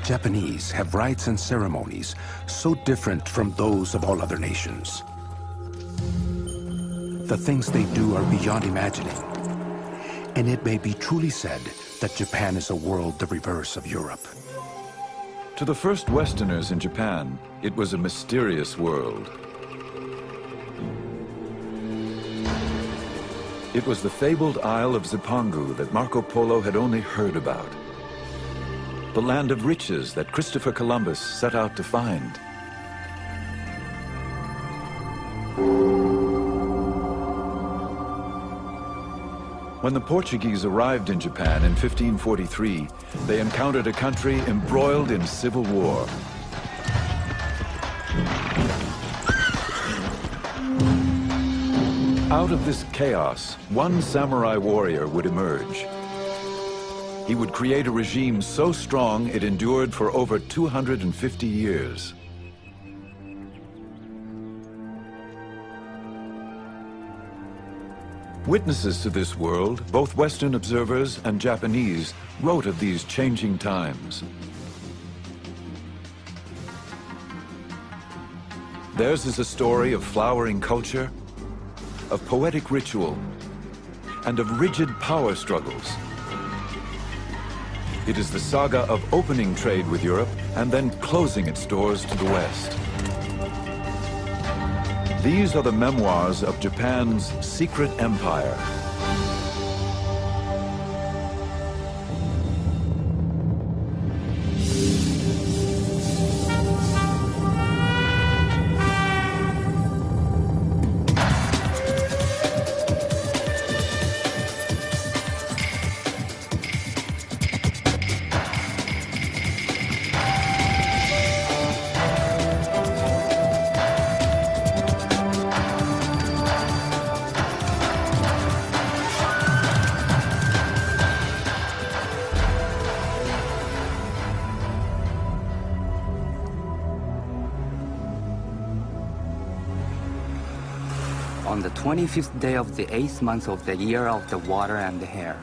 Japanese have rites and ceremonies so different from those of all other nations. The things they do are beyond imagining, and it may be truly said that Japan is a world the reverse of Europe. To the first Westerners in Japan, it was a mysterious world. It was the fabled Isle of Zipangu that Marco Polo had only heard about. The land of riches that Christopher Columbus set out to find. When the Portuguese arrived in Japan in 1543, they encountered a country embroiled in civil war. Out of this chaos, one samurai warrior would emerge. He would create a regime so strong it endured for over 250 years. Witnesses to this world, both Western observers and Japanese, wrote of these changing times. Theirs is a story of flowering culture, of poetic ritual, and of rigid power struggles. It is the saga of opening trade with Europe and then closing its doors to the West. These are the memoirs of Japan's secret empire. On the 25th day of the 8th month of the year of the water and the hair,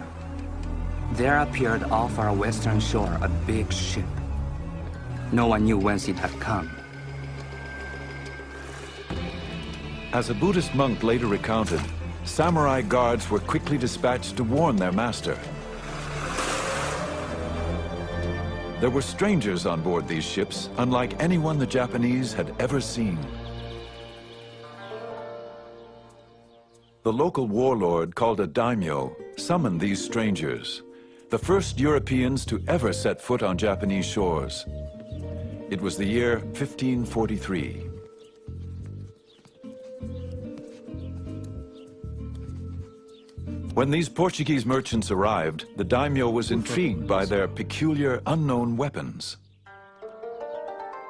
there appeared off our western shore a big ship. No one knew whence it had come. As a Buddhist monk later recounted, samurai guards were quickly dispatched to warn their master. There were strangers on board these ships, unlike anyone the Japanese had ever seen. The local warlord, called a daimyo, summoned these strangers, the first Europeans to ever set foot on Japanese shores. It was the year 1543. When these Portuguese merchants arrived, the daimyo was intrigued by their peculiar, unknown weapons.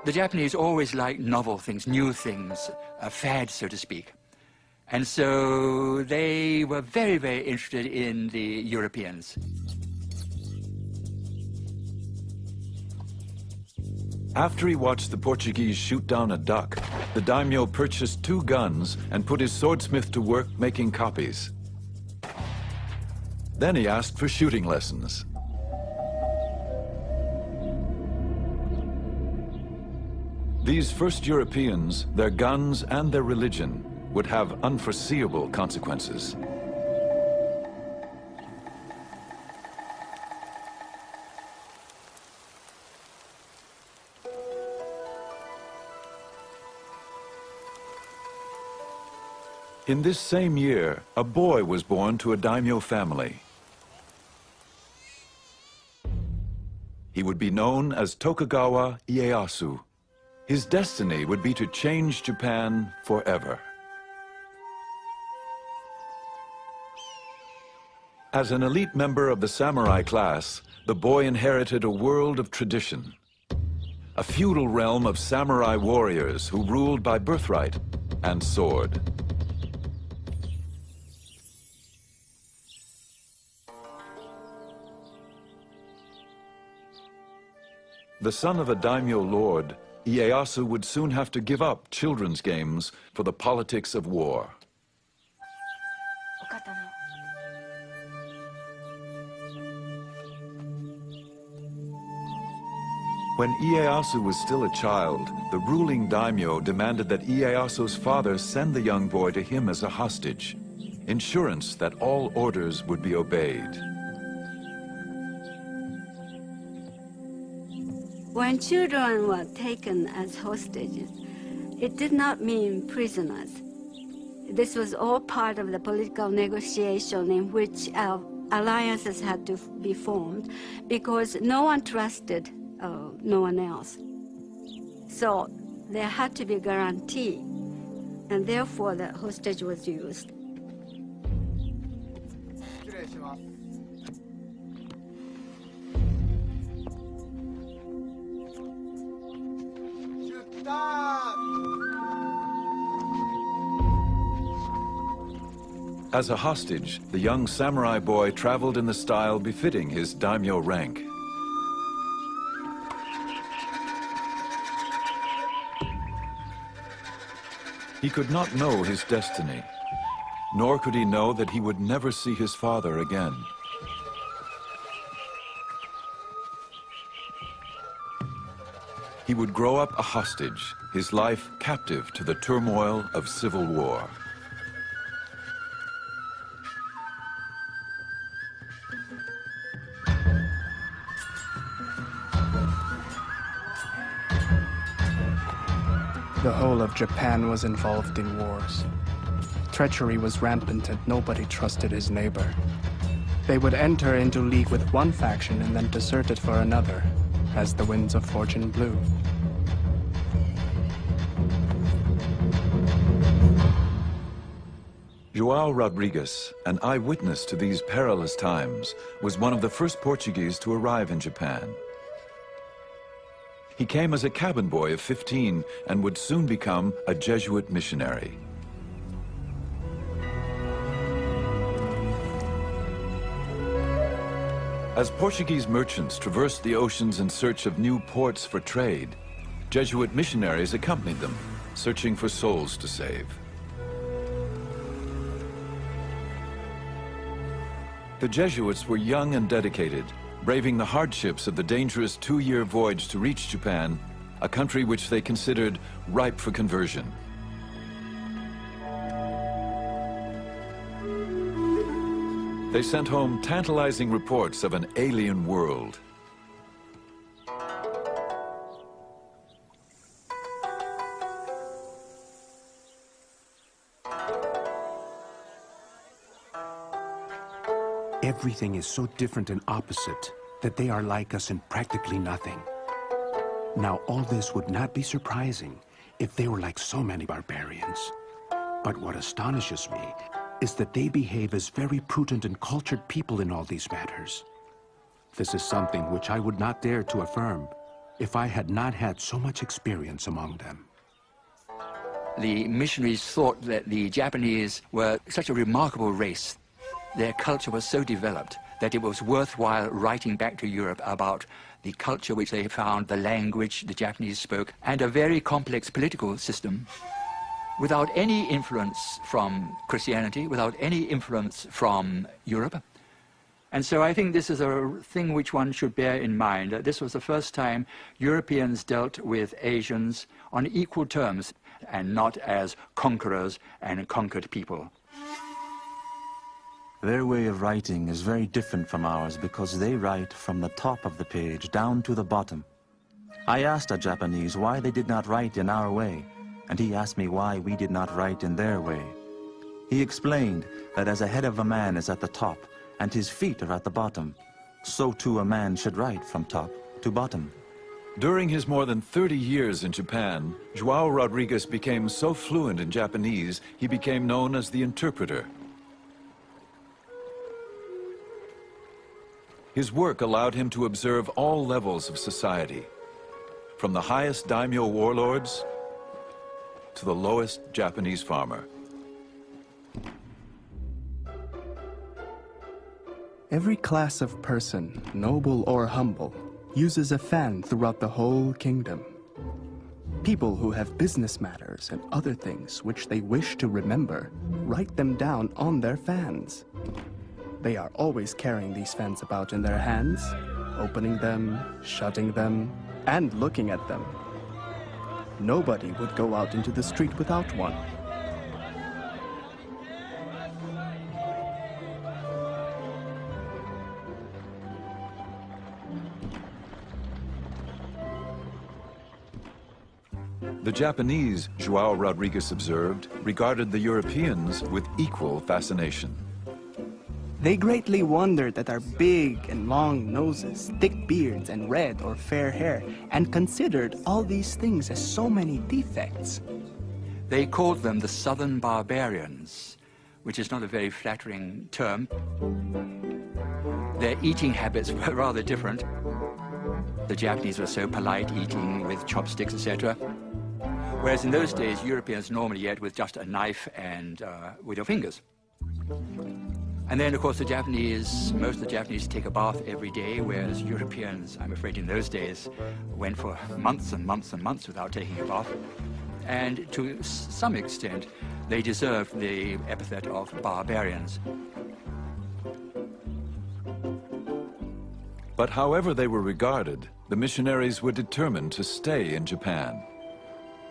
The Japanese always like novel things, new things, a fad, so to speak. And so they were very, very interested in the Europeans. After he watched the Portuguese shoot down a duck, the daimyo purchased 2 guns and put his swordsmith to work making copies. Then he asked for shooting lessons. These first Europeans, their guns and their religion, would have unforeseeable consequences. In this same year, a boy was born to a daimyo family. He would be known as Tokugawa Ieyasu. His destiny would be to change Japan forever. As an elite member of the samurai class, the boy inherited a world of tradition. A feudal realm of samurai warriors who ruled by birthright and sword. The son of a daimyo lord, Ieyasu would soon have to give up children's games for the politics of war. When Ieyasu was still a child, the ruling daimyo demanded that Ieyasu's father send the young boy to him as a hostage, insurance that all orders would be obeyed. When children were taken as hostages, it did not mean prisoners. This was all part of the political negotiation in which alliances had to be formed because no one trusted no one else. So there had to be a guarantee, and therefore the hostage was used. As a hostage, the young samurai boy traveled in the style befitting his daimyo rank. He could not know his destiny, nor could he know that he would never see his father again. He would grow up a hostage, his life captive to the turmoil of civil war. The whole of Japan was involved in wars. Treachery was rampant and nobody trusted his neighbor. They would enter into league with one faction and then desert it for another, as the winds of fortune blew. João Rodrigues, an eyewitness to these perilous times, was one of the first Portuguese to arrive in Japan. He came as a cabin boy of 15 and would soon become a Jesuit missionary. As Portuguese merchants traversed the oceans in search of new ports for trade, Jesuit missionaries accompanied them, searching for souls to save. The Jesuits were young and dedicated, braving the hardships of the dangerous 2-year voyage to reach Japan, a country which they considered ripe for conversion. They sent home tantalizing reports of an alien world. Everything is so different and opposite that they are like us in practically nothing. Now, all this would not be surprising if they were like so many barbarians. But what astonishes me is that they behave as very prudent and cultured people in all these matters. This is something which I would not dare to affirm if I had not had so much experience among them. The missionaries thought that the Japanese were such a remarkable race. Their culture was so developed that it was worthwhile writing back to Europe about the culture which they found, the language the Japanese spoke, and a very complex political system without any influence from Christianity, without any influence from Europe. And so I think this is a thing which one should bear in mind, that this was the first time Europeans dealt with Asians on equal terms and not as conquerors and conquered people. Their way of writing is very different from ours because they write from the top of the page down to the bottom. I asked a Japanese why they did not write in our way, and he asked me why we did not write in their way. He explained that as a head of a man is at the top and his feet are at the bottom, so too a man should write from top to bottom. During his more than 30 years in Japan, João Rodrigues became so fluent in Japanese, he became known as the interpreter. His work allowed him to observe all levels of society, from the highest daimyo warlords to the lowest Japanese farmer. Every class of person, noble or humble, uses a fan throughout the whole kingdom. People who have business matters and other things which they wish to remember write them down on their fans. They are always carrying these fans about in their hands, opening them, shutting them, and looking at them. Nobody would go out into the street without one. The Japanese, João Rodrigues observed, regarded the Europeans with equal fascination. They greatly wondered at our big and long noses, thick beards, and red or fair hair, and considered all these things as so many defects. They called them the Southern Barbarians, which is not a very flattering term. Their eating habits were rather different. The Japanese were so polite, eating with chopsticks, etc. Whereas in those days, Europeans normally ate with just a knife and with your fingers. And then, of course, most of the Japanese take a bath every day, whereas Europeans, I'm afraid in those days, went for months and months and months without taking a bath. And to some extent, they deserved the epithet of barbarians. But however they were regarded, the missionaries were determined to stay in Japan.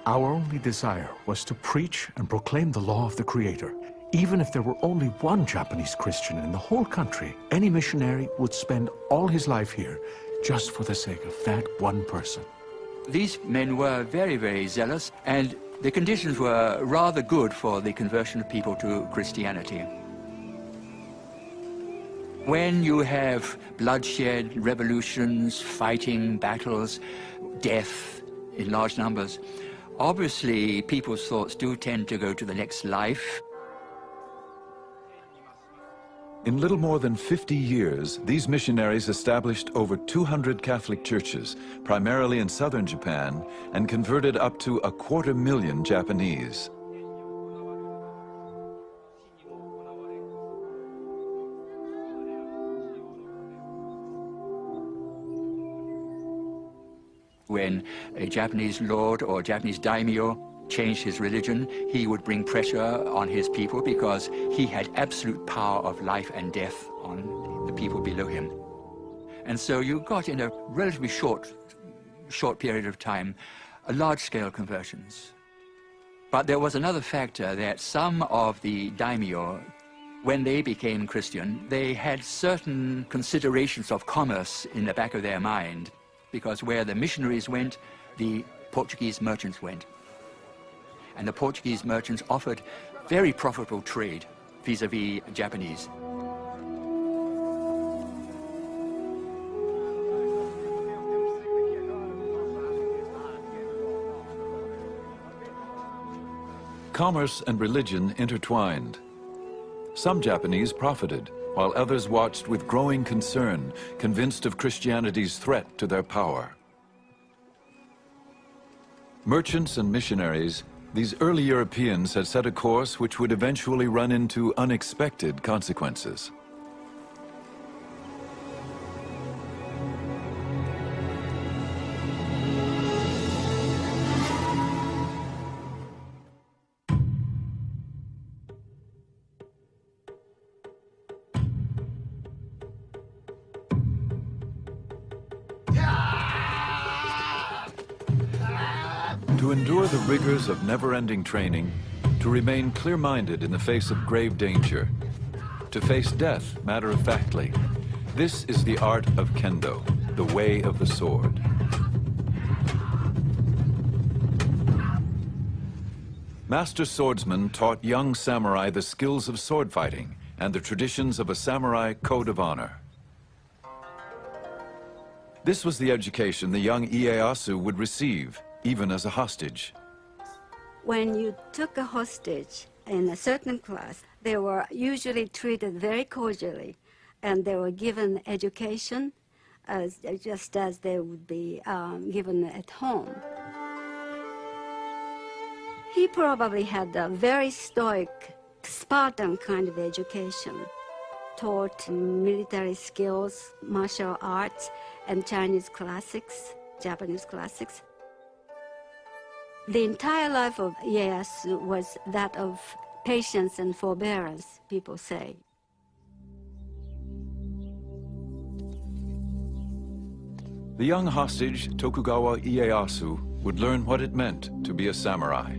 Our only desire was to preach and proclaim the law of the Creator. Even if there were only one Japanese Christian in the whole country, any missionary would spend all his life here just for the sake of that one person. These men were very, very zealous, and the conditions were rather good for the conversion of people to Christianity. When you have bloodshed, revolutions, fighting, battles, death in large numbers, obviously people's thoughts do tend to go to the next life. In little more than 50 years, these missionaries established over 200 Catholic churches, primarily in southern Japan, and converted up to 250,000 Japanese. When a Japanese lord or Japanese daimyo changed his religion, he would bring pressure on his people because he had absolute power of life and death on the people below him. And so you got, in a relatively short period of time, large-scale conversions. But there was another factor, that some of the daimyo, when they became Christian, they had certain considerations of commerce in the back of their mind, because where the missionaries went, the Portuguese merchants went. And the Portuguese merchants offered very profitable trade vis-à-vis Japanese. Commerce and religion intertwined. Some Japanese profited, while others watched with growing concern, convinced of Christianity's threat to their power. Merchants and missionaries, these early Europeans had set a course which would eventually run into unexpected consequences. To endure the rigors of never-ending training, to remain clear-minded in the face of grave danger, to face death matter-of-factly, this is the art of kendo, the way of the sword. Master swordsmen taught young samurai the skills of sword fighting and the traditions of a samurai code of honor. This was the education the young Ieyasu would receive, even as a hostage. When you took a hostage in a certain class, they were usually treated very cordially, and they were given education just as they would be given at home. He probably had a very stoic, Spartan kind of education, taught military skills, martial arts, and Chinese classics, Japanese classics. The entire life of Ieyasu was that of patience and forbearance, people say. . The young hostage, Tokugawa Ieyasu, would learn what it meant to be a samurai.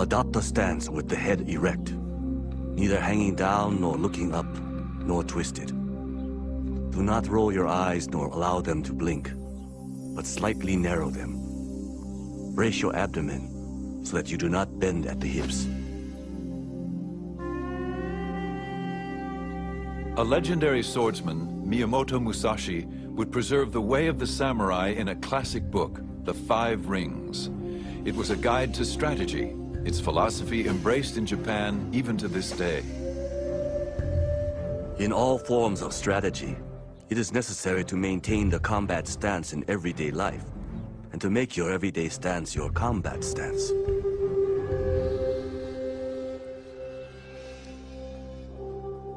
Adopt a stance with the head erect, neither hanging down nor looking up, nor twisted. Do not roll your eyes nor allow them to blink, but slightly narrow them. Brace your abdomen so that you do not bend at the hips. A legendary swordsman, Miyamoto Musashi, would preserve the way of the samurai in a classic book, The Five Rings. It was a guide to strategy, its philosophy embraced in Japan even to this day. In all forms of strategy, it is necessary to maintain the combat stance in everyday life, and to make your everyday stance your combat stance.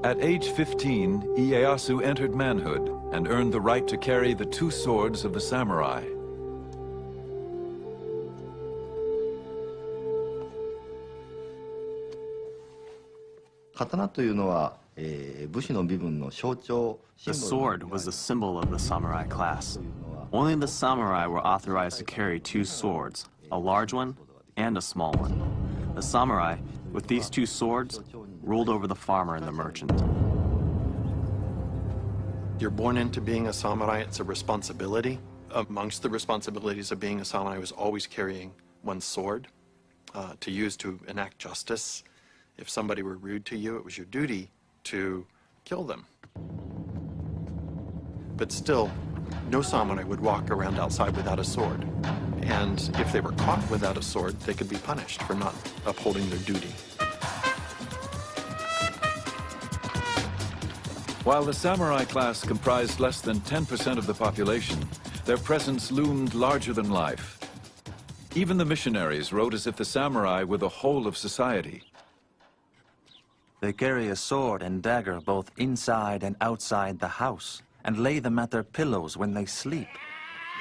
At age 15, Ieyasu entered manhood and earned the right to carry the two swords of the samurai. The sword was the symbol of the samurai class. Only the samurai were authorized to carry two swords, a large one and a small one. The samurai, with these two swords, ruled over the farmer and the merchant. You're born into being a samurai, it's a responsibility. Amongst the responsibilities of being a samurai was always carrying one's sword to use to enact justice. If somebody were rude to you, it was your duty to kill them. But still, no samurai would walk around outside without a sword. And if they were caught without a sword, they could be punished for not upholding their duty. While the samurai class comprised less than 10% of the population, their presence loomed larger than life. Even the missionaries wrote as if the samurai were the whole of society. They carry a sword and dagger both inside and outside the house, and lay them at their pillows when they sleep.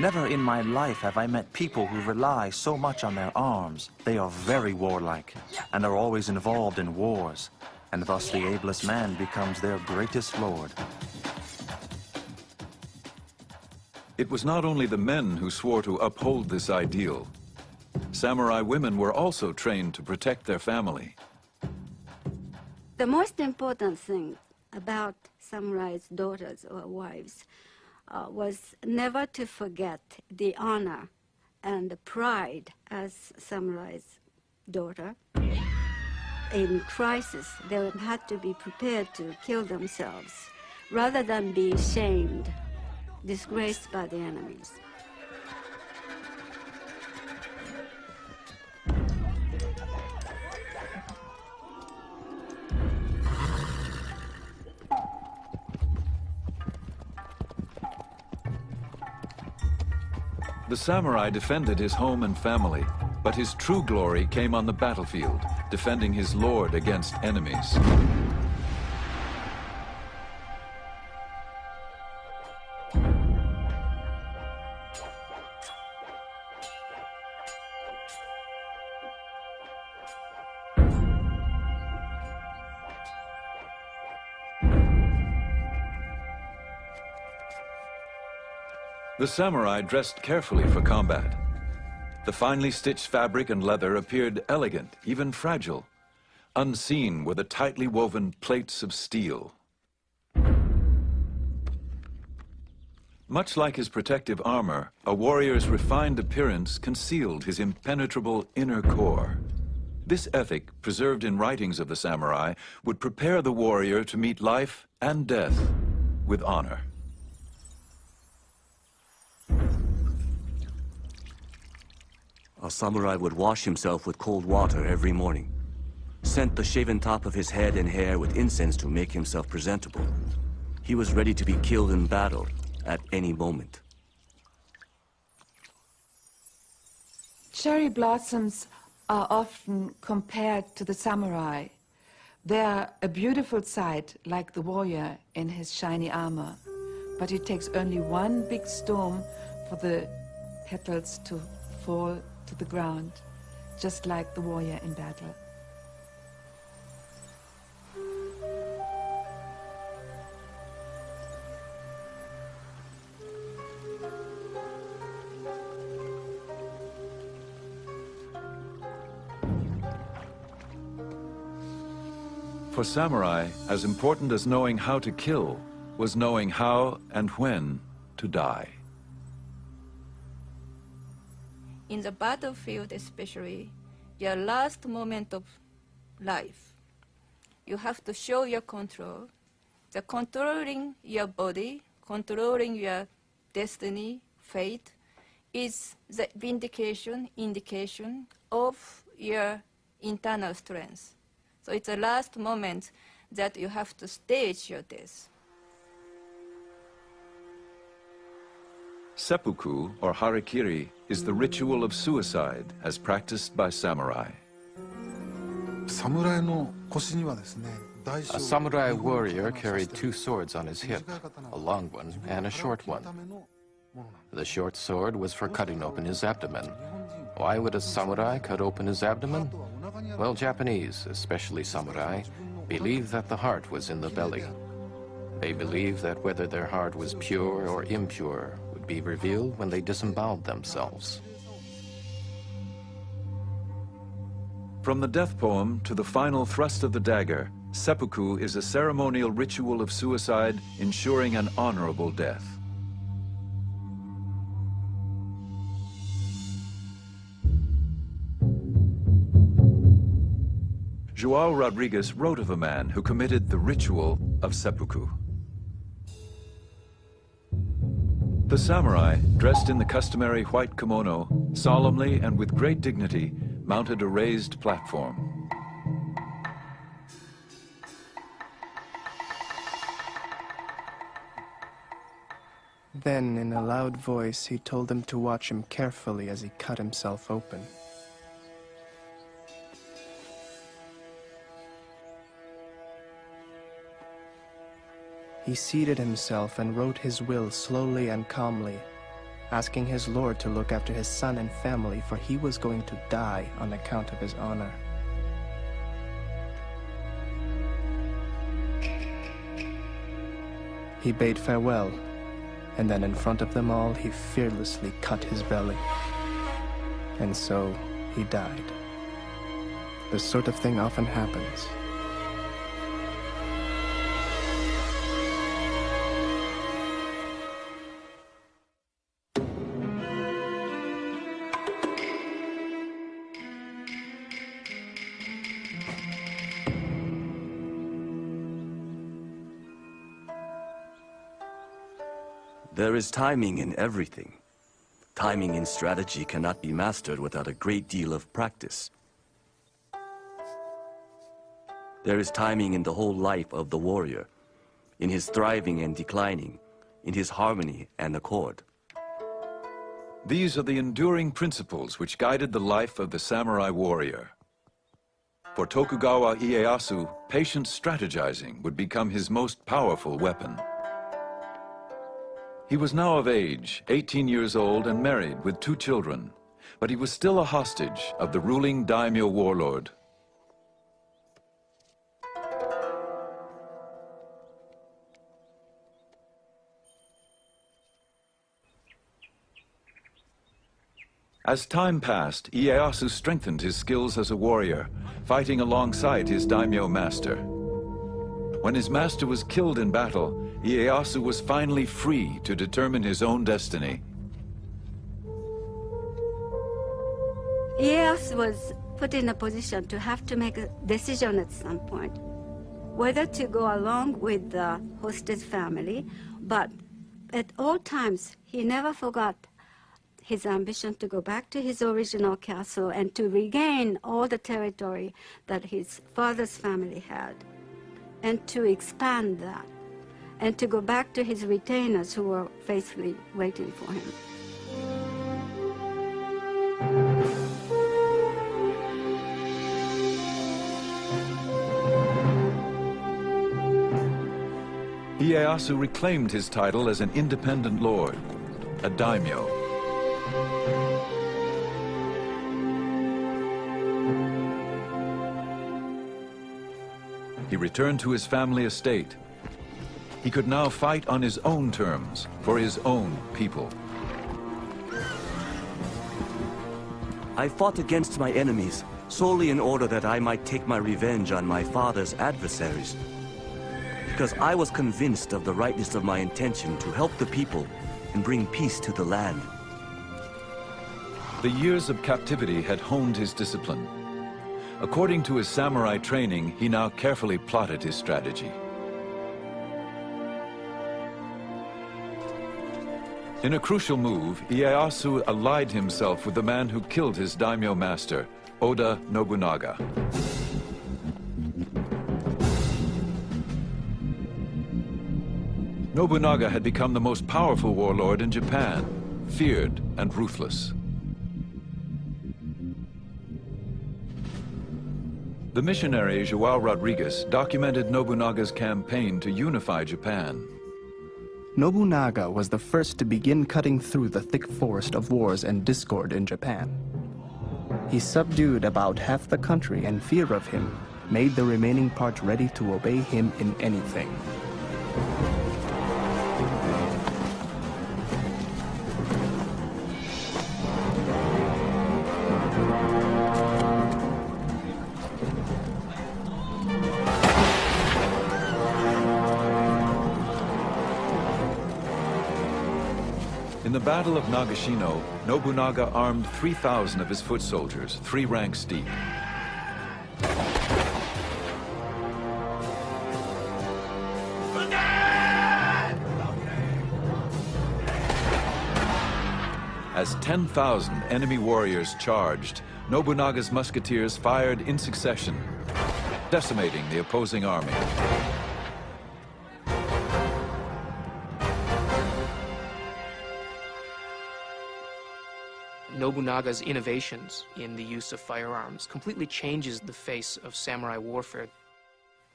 Never in my life have I met people who rely so much on their arms. They are very warlike, and are always involved in wars, and thus the ablest man becomes their greatest lord. It was not only the men who swore to uphold this ideal. Samurai women were also trained to protect their family. The most important thing about samurai's daughters or wives was never to forget the honor and the pride as samurai's daughter. In crisis, they had to be prepared to kill themselves rather than be shamed, disgraced by the enemies. The samurai defended his home and family, but his true glory came on the battlefield, defending his lord against enemies. The samurai dressed carefully for combat. The finely stitched fabric and leather appeared elegant, even fragile. Unseen were the tightly woven plates of steel. Much like his protective armor, a warrior's refined appearance concealed his impenetrable inner core. This ethic, preserved in writings of the samurai, would prepare the warrior to meet life and death with honor. A samurai would wash himself with cold water every morning, scent the shaven top of his head and hair with incense to make himself presentable. He was ready to be killed in battle at any moment. Cherry blossoms are often compared to the samurai. They are a beautiful sight, like the warrior in his shiny armor. But it takes only one big storm for the petals to fall to the ground, just like the warrior in battle. For samurai, as important as knowing how to kill was knowing how and when to die. In the battlefield especially, your last moment of life, you have to show your control. The controlling your body, controlling your destiny, fate, is the indication of your internal strength. So it's the last moment that you have to stage your death. Seppuku, or harikiri, is the ritual of suicide as practiced by samurai. A samurai warrior carried two swords on his hip, a long one and a short one. The short sword was for cutting open his abdomen. Why would a samurai cut open his abdomen? Well, Japanese, especially samurai, believed that the heart was in the belly. They believed that whether their heart was pure or impure would be revealed when they disemboweled themselves. From the death poem to the final thrust of the dagger, seppuku is a ceremonial ritual of suicide ensuring an honorable death. João Rodrigues wrote of a man who committed the ritual of seppuku. The samurai, dressed in the customary white kimono, solemnly and with great dignity, mounted a raised platform. Then, in a loud voice, he told them to watch him carefully as he cut himself open. He seated himself and wrote his will slowly and calmly, asking his lord to look after his son and family, for he was going to die on account of his honor. He bade farewell, and then in front of them all, he fearlessly cut his belly. And so he died. This sort of thing often happens. There is timing in everything. Timing in strategy cannot be mastered without a great deal of practice. There is timing in the whole life of the warrior, in his thriving and declining, in his harmony and accord. These are the enduring principles which guided the life of the samurai warrior. For Tokugawa Ieyasu, patient strategizing would become his most powerful weapon. He was now of age, 18 years old and married with 2 children, but he was still a hostage of the ruling daimyo warlord. As time passed, Ieyasu strengthened his skills as a warrior, fighting alongside his daimyo master. When his master was killed in battle, Ieyasu was finally free to determine his own destiny. Ieyasu was put in a position to have to make a decision at some point, whether to go along with the hostage family, but at all times he never forgot his ambition to go back to his original castle and to regain all the territory that his father's family had, and to expand that, and to go back to his retainers who were faithfully waiting for him. Ieyasu reclaimed his title as an independent lord, a daimyo. He returned to his family estate. He could now fight on his own terms for his own people. I fought against my enemies solely in order that I might take my revenge on my father's adversaries. Because I was convinced of the rightness of my intention to help the people and bring peace to the land. The years of captivity had honed his discipline. According to his samurai training, he now carefully plotted his strategy. In a crucial move, Ieyasu allied himself with the man who killed his daimyo master, Oda Nobunaga. Nobunaga had become the most powerful warlord in Japan, feared and ruthless. The missionary João Rodrigues documented Nobunaga's campaign to unify Japan. Nobunaga was the first to begin cutting through the thick forest of wars and discord in Japan. He subdued about half the country, and fear of him made the remaining part ready to obey him in anything. In the Battle of Nagashino, Nobunaga armed 3,000 of his foot soldiers, 3 ranks deep. As 10,000 enemy warriors charged, Nobunaga's musketeers fired in succession, decimating the opposing army. Nobunaga's innovations in the use of firearms completely changes the face of samurai warfare.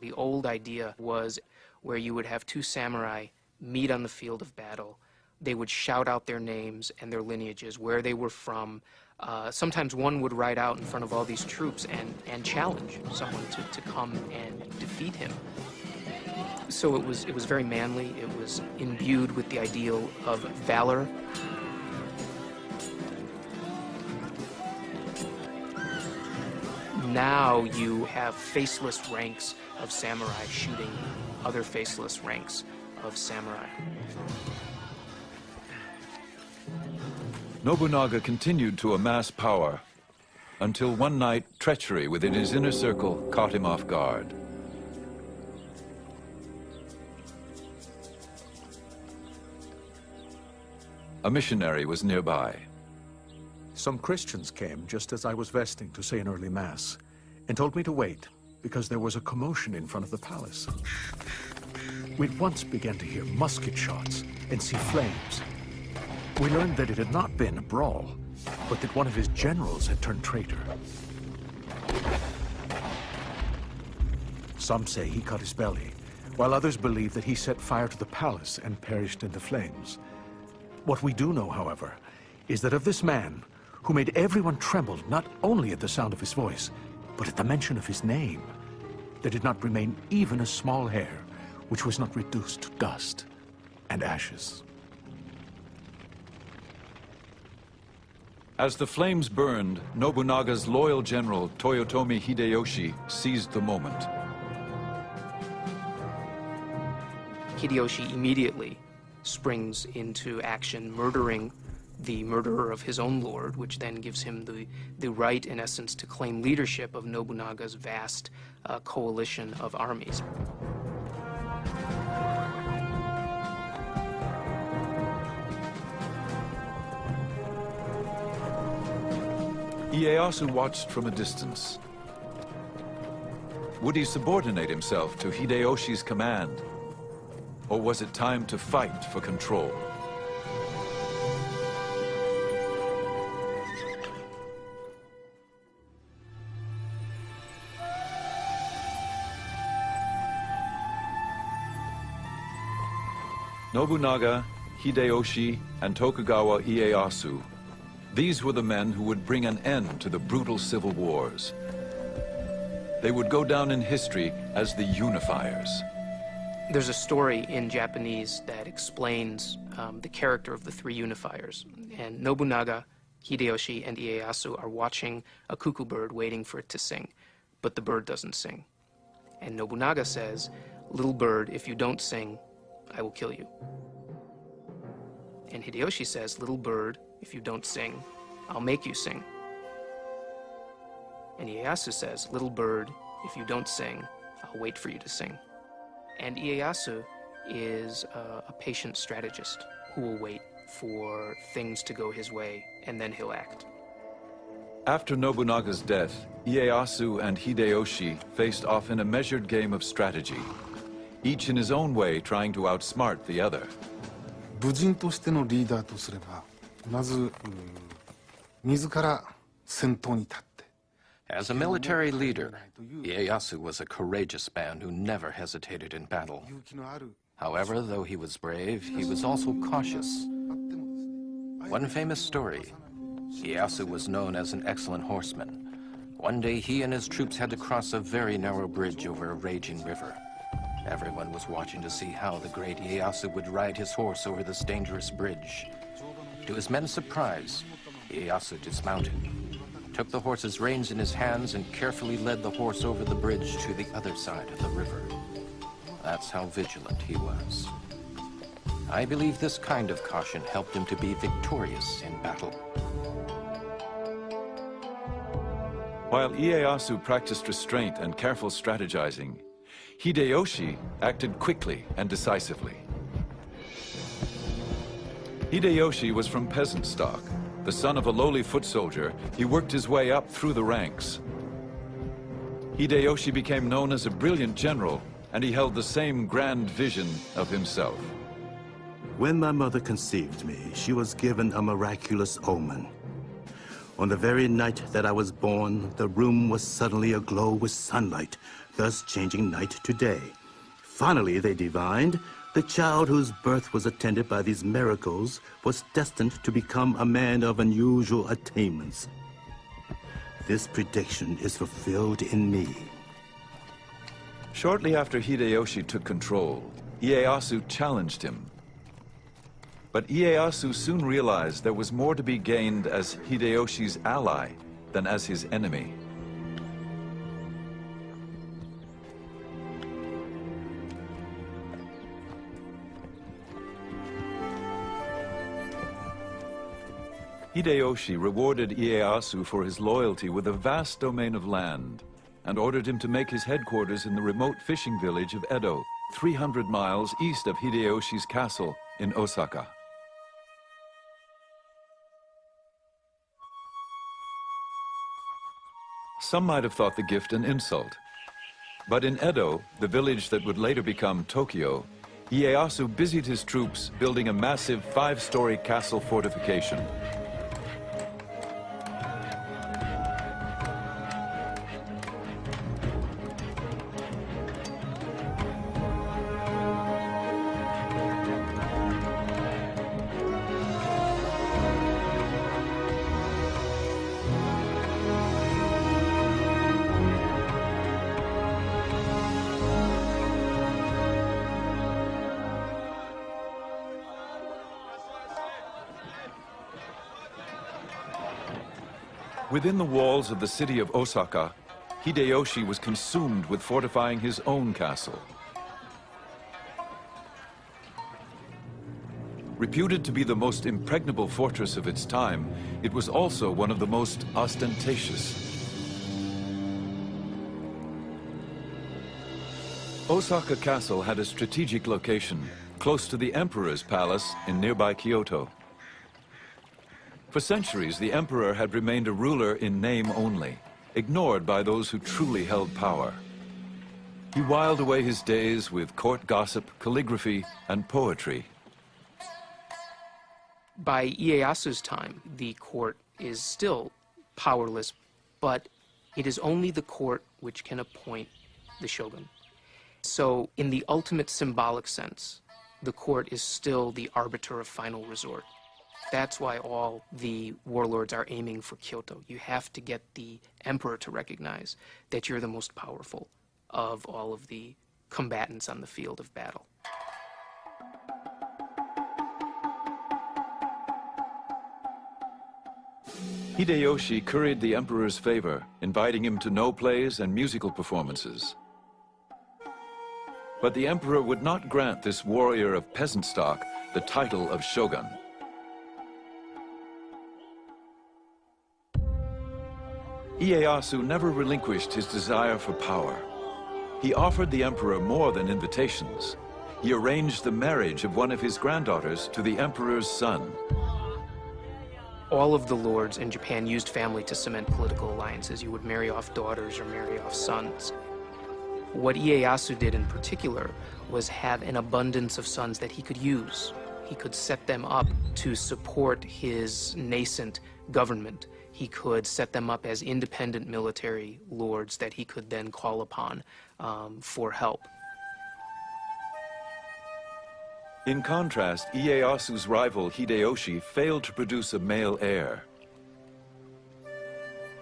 The old idea was where you would have 2 samurai meet on the field of battle. They would shout out their names and their lineages, where they were from. Sometimes one would ride out in front of all these troops and challenge someone to come and defeat him. So it was very manly. It was imbued with the ideal of valor. Now you have faceless ranks of samurai shooting other faceless ranks of samurai. Nobunaga continued to amass power until one night treachery within his inner circle caught him off guard. A missionary was nearby. Some Christians came just as I was vesting to say an early mass and told me to wait because there was a commotion in front of the palace. We at once began to hear musket shots and see flames. We learned that it had not been a brawl, but that one of his generals had turned traitor. Some say he cut his belly, while others believe that he set fire to the palace and perished in the flames. What we do know, however, is that of this man, who made everyone tremble not only at the sound of his voice, but at the mention of his name, there did not remain even a small hair which was not reduced to dust and ashes. As the flames burned, Nobunaga's loyal general, Toyotomi Hideyoshi, seized the moment. Hideyoshi immediately springs into action, murdering the murderer of his own lord, which then gives him the right, in essence, to claim leadership of Nobunaga's vast coalition of armies. Ieyasu watched from a distance. Would he subordinate himself to Hideyoshi's command? Or was it time to fight for control? Nobunaga, Hideyoshi, and Tokugawa Ieyasu. These were the men who would bring an end to the brutal civil wars. They would go down in history as the unifiers. There's a story in Japanese that explains the character of the 3 unifiers. And Nobunaga Hideyoshi and Ieyasu are watching a cuckoo bird waiting for it to sing, but the bird doesn't sing. And Nobunaga says, "Little bird, if you don't sing, I will kill you." And Hideyoshi says, "Little bird, if you don't sing, I'll make you sing." And Ieyasu says, "Little bird, if you don't sing, I'll wait for you to sing." And Ieyasu is a patient strategist who will wait for things to go his way, and then he'll act. After Nobunaga's death, Ieyasu and Hideyoshi faced off in a measured game of strategy, each in his own way trying to outsmart the other. 武人としてのリーダーとすれば、まず自ら先頭に立って。 As a military leader, Ieyasu was a courageous man who never hesitated in battle. However, though he was brave, he was also cautious. One famous story, Ieyasu was known as an excellent horseman. One day he and his troops had to cross a very narrow bridge over a raging river. Everyone was watching to see how the great Ieyasu would ride his horse over this dangerous bridge. To his men's surprise, Ieyasu dismounted, took the horse's reins in his hands, and carefully led the horse over the bridge to the other side of the river. That's how vigilant he was. I believe this kind of caution helped him to be victorious in battle. While Ieyasu practiced restraint and careful strategizing, Hideyoshi acted quickly and decisively. Hideyoshi was from peasant stock. The son of a lowly foot soldier, he worked his way up through the ranks. Hideyoshi became known as a brilliant general, and he held the same grand vision of himself. When my mother conceived me, she was given a miraculous omen. On the very night that I was born, the room was suddenly aglow with sunlight, thus changing night to day. Finally, they divined, the child whose birth was attended by these miracles was destined to become a man of unusual attainments. This prediction is fulfilled in me. Shortly after Hideyoshi took control, Ieyasu challenged him. But Ieyasu soon realized there was more to be gained as Hideyoshi's ally than as his enemy. Hideyoshi rewarded Ieyasu for his loyalty with a vast domain of land and ordered him to make his headquarters in the remote fishing village of Edo, 300 miles east of Hideyoshi's castle in Osaka. Some might have thought the gift an insult. But in Edo, the village that would later become Tokyo, Ieyasu busied his troops building a massive 5-story castle fortification. Within the walls of the city of Osaka, Hideyoshi was consumed with fortifying his own castle. Reputed to be the most impregnable fortress of its time, it was also one of the most ostentatious. Osaka Castle had a strategic location, close to the Emperor's palace in nearby Kyoto. For centuries, the emperor had remained a ruler in name only, ignored by those who truly held power. He whiled away his days with court gossip, calligraphy, and poetry. By Ieyasu's time, the court is still powerless, but it is only the court which can appoint the shogun. So, in the ultimate symbolic sense, the court is still the arbiter of final resort. That's why all the warlords are aiming for Kyoto. You have to get the emperor to recognize that you're the most powerful of all of the combatants on the field of battle. Hideyoshi curried the emperor's favor, inviting him to no plays and musical performances. But the emperor would not grant this warrior of peasant stock the title of shogun. Ieyasu never relinquished his desire for power. He offered the emperor more than invitations. He arranged the marriage of one of his granddaughters to the emperor's son. All of the lords in Japan used family to cement political alliances. You would marry off daughters or marry off sons. What Ieyasu did in particular was have an abundance of sons that he could use. He could set them up to support his nascent government. He could set them up as independent military lords that he could then call upon for help. In contrast, Ieyasu's rival Hideyoshi failed to produce a male heir.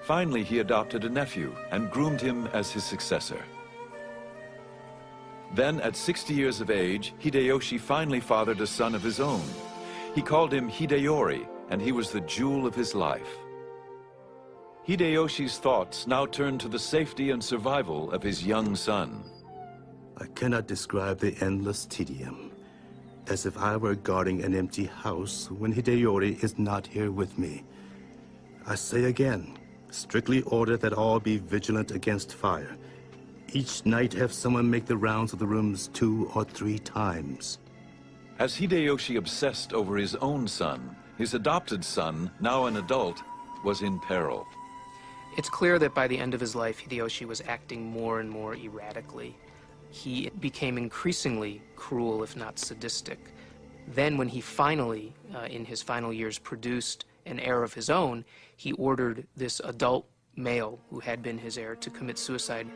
Finally, he adopted a nephew and groomed him as his successor. Then, at 60 years of age, Hideyoshi finally fathered a son of his own. He called him Hideyori, and he was the jewel of his life. Hideyoshi's thoughts now turned to the safety and survival of his young son. I cannot describe the endless tedium, as if I were guarding an empty house when Hideyori is not here with me. I say again, strictly order that all be vigilant against fire. Each night have someone make the rounds of the rooms 2 or 3 times. As Hideyoshi obsessed over his own son, his adopted son, now an adult, was in peril. It's clear that by the end of his life, Hideyoshi was acting more and more erratically. He became increasingly cruel, if not sadistic. Then when he finally, in his final years, produced an heir of his own, he ordered this adult male who had been his heir to commit suicide.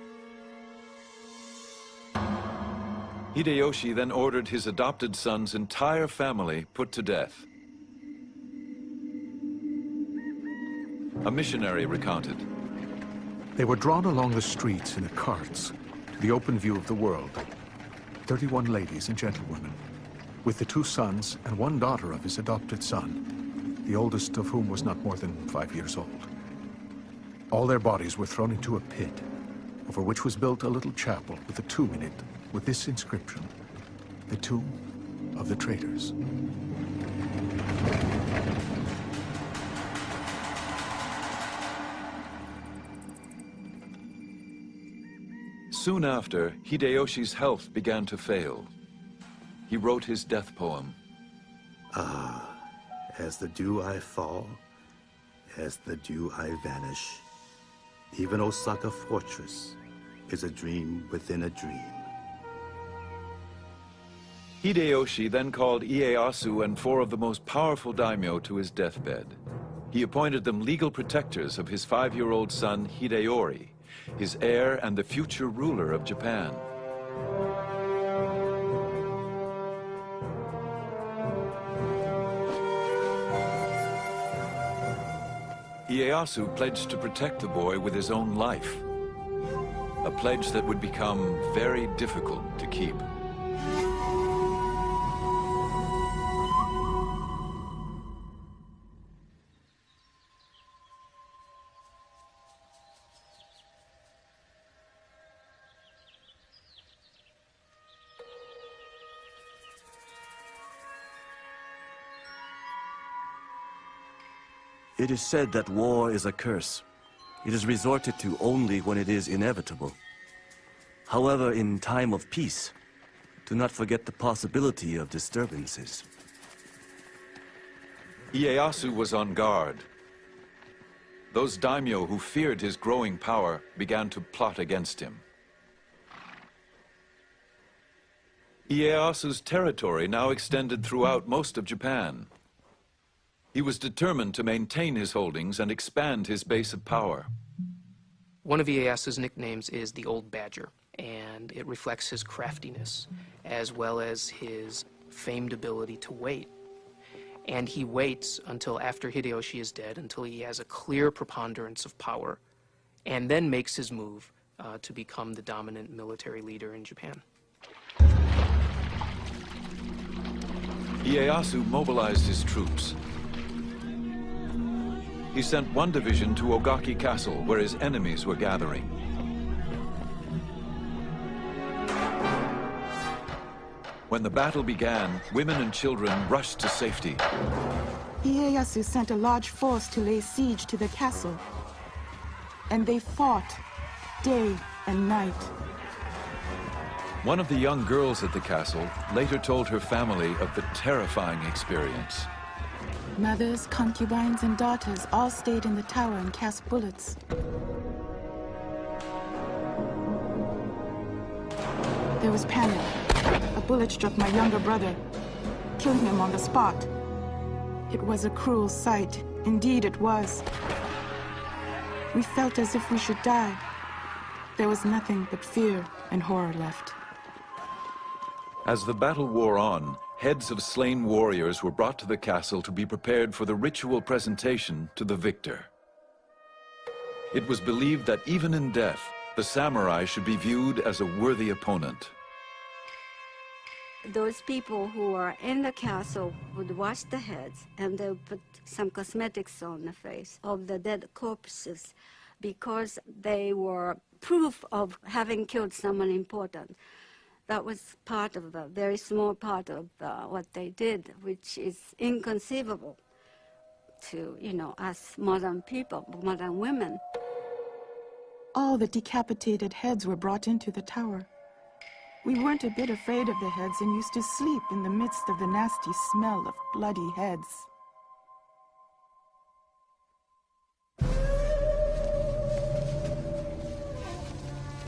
Hideyoshi then ordered his adopted son's entire family put to death. A missionary recounted. They were drawn along the streets in carts to the open view of the world. 31 ladies and gentlewomen, with the 2 sons and 1 daughter of his adopted son, the oldest of whom was not more than 5 years old. All their bodies were thrown into a pit, over which was built a little chapel with a tomb in it, with this inscription: the tomb of the traitors. Soon after, Hideyoshi's health began to fail. He wrote his death poem. Ah, as the dew I fall, as the dew I vanish. Even Osaka Fortress is a dream within a dream. Hideyoshi then called Ieyasu and 4 of the most powerful daimyo to his deathbed. He appointed them legal protectors of his 5-year-old son Hideyori, his heir and the future ruler of Japan. Ieyasu pledged to protect the boy with his own life, a pledge that would become very difficult to keep. It is said that war is a curse. It is resorted to only when it is inevitable. However, in time of peace, do not forget the possibility of disturbances. Ieyasu was on guard. Those daimyo who feared his growing power began to plot against him. Ieyasu's territory now extended throughout most of Japan. He was determined to maintain his holdings and expand his base of power. One of Ieyasu's nicknames is the Old Badger, and it reflects his craftiness as well as his famed ability to wait. And he waits until after Hideyoshi is dead, until he has a clear preponderance of power, and then makes his move to become the dominant military leader in Japan. Ieyasu mobilized his troops. he sent one division to Ogaki Castle, where his enemies were gathering. When the battle began, women and children rushed to safety. Ieyasu sent a large force to lay siege to the castle, and they fought day and night. One of the young girls at the castle later told her family of the terrifying experience. Mothers, concubines, and daughters all stayed in the tower and cast bullets. There was panic. A bullet struck my younger brother, killing him on the spot. It was a cruel sight. Indeed, it was. We felt as if we should die. There was nothing but fear and horror left. As the battle wore on, heads of slain warriors were brought to the castle to be prepared for the ritual presentation to the victor. It was believed that even in death, the samurai should be viewed as a worthy opponent. Those people who were in the castle would wash the heads, and they would put some cosmetics on the face of the dead corpses because they were proof of having killed someone important. That was part of a very small part of what they did, which is inconceivable to, us modern people, modern women. All the decapitated heads were brought into the tower. We weren't a bit afraid of the heads and used to sleep in the midst of the nasty smell of bloody heads.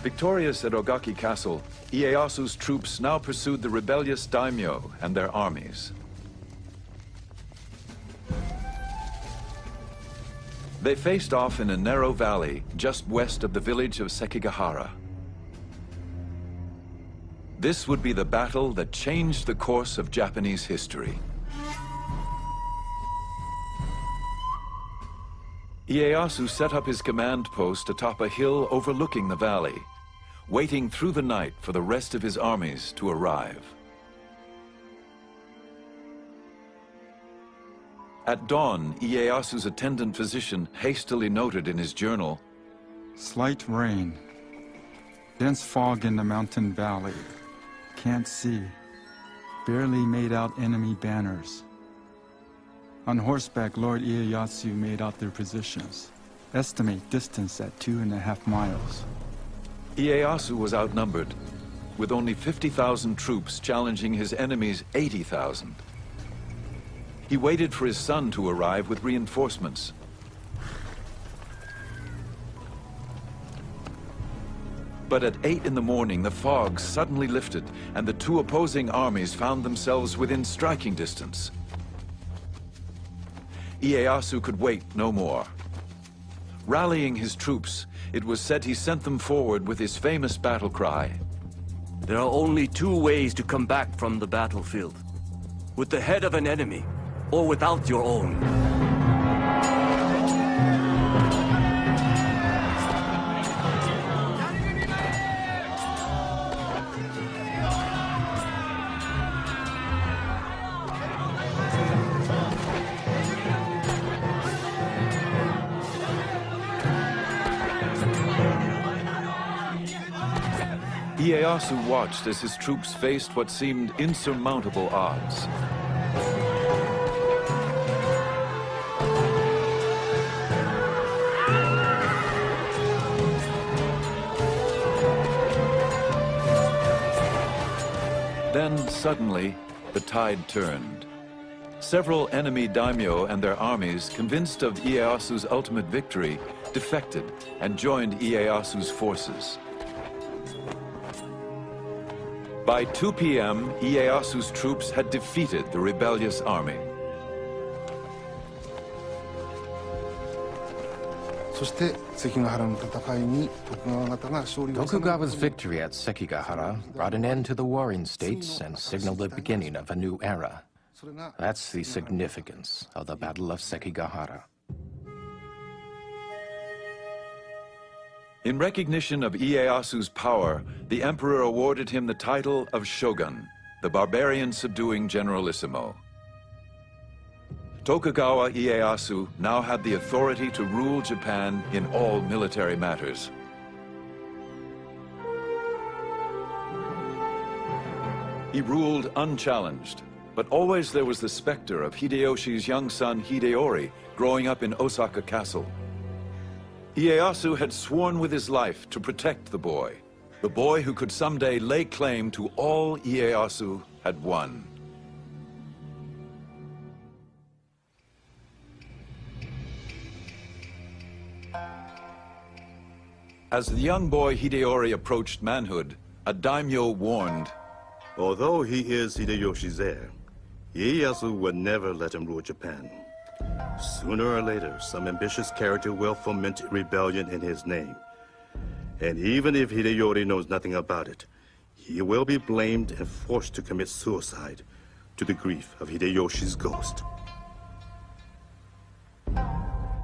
Victorious at Ogaki Castle, Ieyasu's troops now pursued the rebellious daimyo and their armies. They faced off in a narrow valley just west of the village of Sekigahara. This would be the battle that changed the course of Japanese history. Ieyasu set up his command post atop a hill overlooking the valley, waiting through the night for the rest of his armies to arrive. At dawn, Ieyasu's attendant physician hastily noted in his journal, "Slight rain. Dense fog in the mountain valley. Can't see. Barely made out enemy banners. On horseback, Lord Ieyasu made out their positions. Estimate distance at 2.5 miles. Ieyasu was outnumbered, with only 50,000 troops challenging his enemy's 80,000. He waited for his son to arrive with reinforcements. But at 8 in the morning, the fog suddenly lifted, and the two opposing armies found themselves within striking distance. Ieyasu could wait no more. Rallying his troops, it was said he sent them forward with his famous battle cry. There are only two ways to come back from the battlefield. With the head of an enemy, or without your own. Ieyasu watched as his troops faced what seemed insurmountable odds. Then, suddenly, the tide turned. Several enemy daimyo and their armies, convinced of Ieyasu's ultimate victory, defected and joined Ieyasu's forces. By 2 p.m., Ieyasu's troops had defeated the rebellious army. Tokugawa's victory at Sekigahara brought an end to the warring states and signaled the beginning of a new era. That's the significance of the Battle of Sekigahara. In recognition of Ieyasu's power, the emperor awarded him the title of Shogun, the barbarian subduing generalissimo. Tokugawa Ieyasu now had the authority to rule Japan in all military matters. He ruled unchallenged, but always there was the specter of Hideyoshi's young son Hideori growing up in Osaka Castle. Ieyasu had sworn with his life to protect the boy who could someday lay claim to all Ieyasu had won. As the young boy Hideori approached manhood, a daimyo warned, "Although he is Hideyoshi's heir, Ieyasu would never let him rule Japan. Sooner or later, some ambitious character will foment rebellion in his name. And even if Hideyori knows nothing about it, he will be blamed and forced to commit suicide to the grief of Hideyoshi's ghost."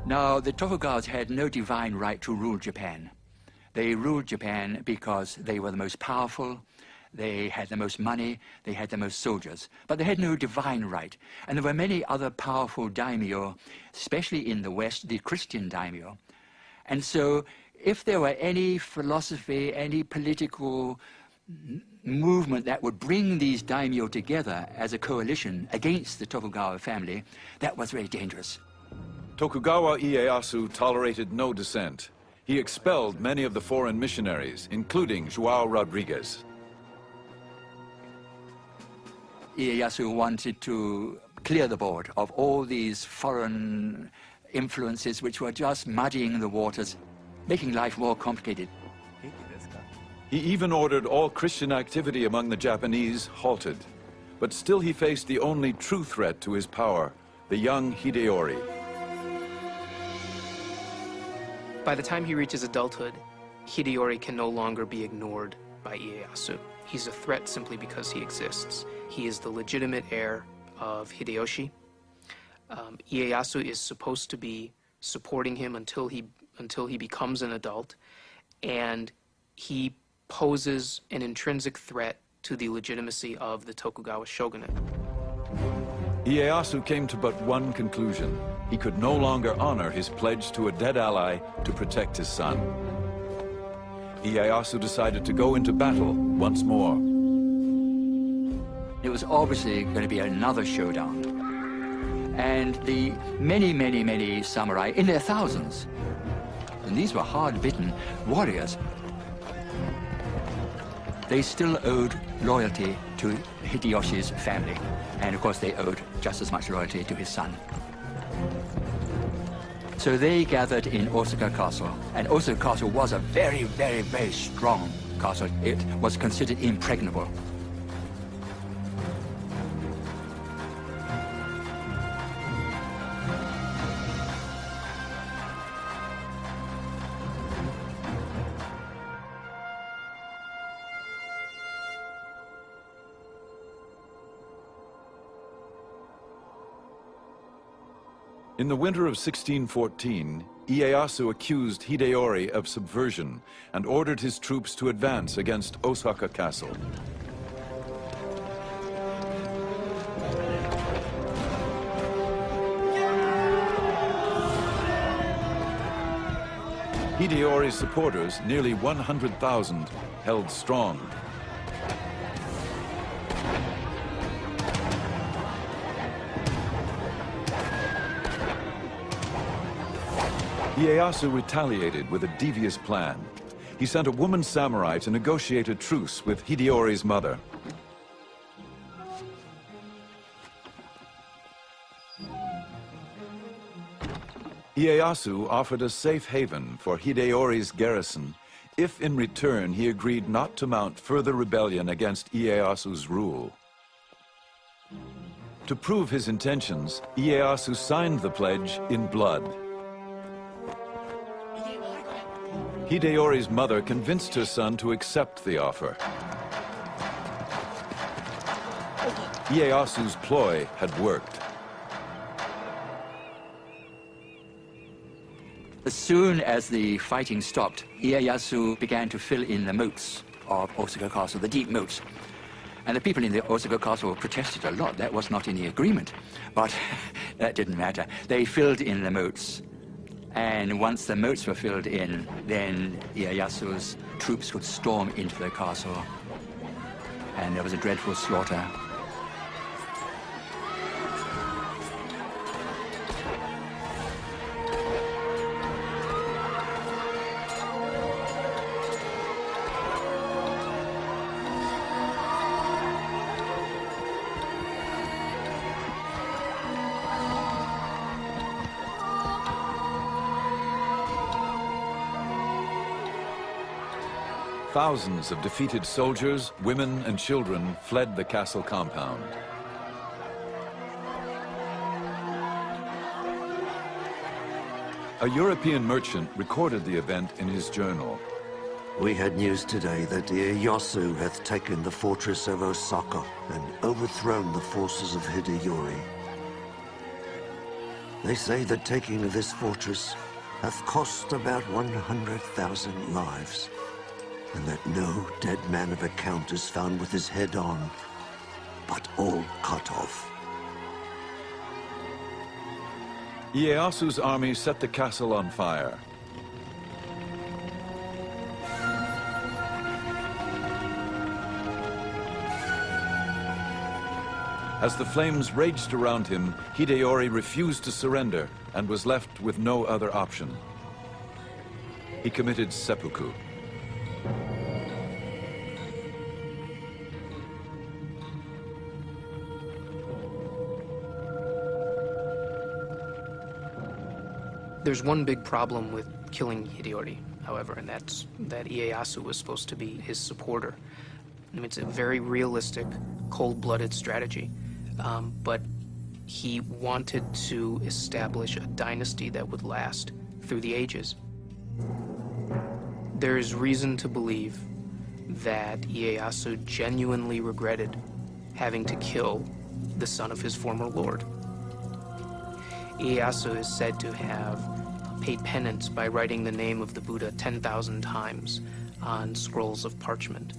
Now, the Tokugawas had no divine right to rule Japan. They ruled Japan because they were the most powerful, they had the most money, they had the most soldiers, but they had no divine right. And there were many other powerful daimyo, especially in the West, the Christian daimyo. And so if there were any philosophy, any political movement that would bring these daimyo together as a coalition against the Tokugawa family, that was very dangerous. Tokugawa Ieyasu tolerated no dissent. He expelled many of the foreign missionaries, including João Rodrigues. Ieyasu wanted to clear the board of all these foreign influences which were just muddying the waters, making life more complicated. He even ordered all Christian activity among the Japanese halted. But still he faced the only true threat to his power, the young Hideori. By the time he reaches adulthood, Hideori can no longer be ignored by Ieyasu. He's a threat simply because he exists. He is the legitimate heir of Hideyoshi. Ieyasu is supposed to be supporting him until he becomes an adult, and he poses an intrinsic threat to the legitimacy of the Tokugawa shogunate. Ieyasu came to but one conclusion. He could no longer honor his pledge to a dead ally to protect his son. Ieyasu decided to go into battle once more. It was obviously going to be another showdown. And the many samurai, in their thousands, and these were hard-bitten warriors, they still owed loyalty to Hideyoshi's family. And of course they owed just as much loyalty to his son. So they gathered in Osaka Castle. And Osaka Castle was a very strong castle. It was considered impregnable. In the winter of 1614, Ieyasu accused Hideori of subversion and ordered his troops to advance against Osaka Castle. Hideori's supporters, nearly 100,000, held strong. Ieyasu retaliated with a devious plan. He sent a woman samurai to negotiate a truce with Hideori's mother. Ieyasu offered a safe haven for Hideori's garrison if in return he agreed not to mount further rebellion against Ieyasu's rule. To prove his intentions, Ieyasu signed the pledge in blood. Hideori's mother convinced her son to accept the offer. Ieyasu's ploy had worked. As soon as the fighting stopped, Ieyasu began to fill in the moats of Osaka Castle, the deep moats. And the people in the Osaka castle protested a lot. That was not in the agreement. But that didn't matter. They filled in the moats. And once the moats were filled in, then Ieyasu's troops would storm into the castle. And there was a dreadful slaughter. Thousands of defeated soldiers, women, and children fled the castle compound. A European merchant recorded the event in his journal. We had news today that Ieyasu hath taken the fortress of Osaka and overthrown the forces of Hideyori. They say that taking of this fortress hath cost about 100,000 lives, and that no dead man of account is found with his head on, but all cut off. Ieyasu's army set the castle on fire. As the flames raged around him, Hideyori refused to surrender and was left with no other option. He committed seppuku. There's one big problem with killing Hideyori, however, and that's that Ieyasu was supposed to be his supporter. I mean, it's a very realistic, cold-blooded strategy, but he wanted to establish a dynasty that would last through the ages. There is reason to believe that Ieyasu genuinely regretted having to kill the son of his former lord. Ieyasu is said to have paid penance by writing the name of the Buddha 10,000 times on scrolls of parchment.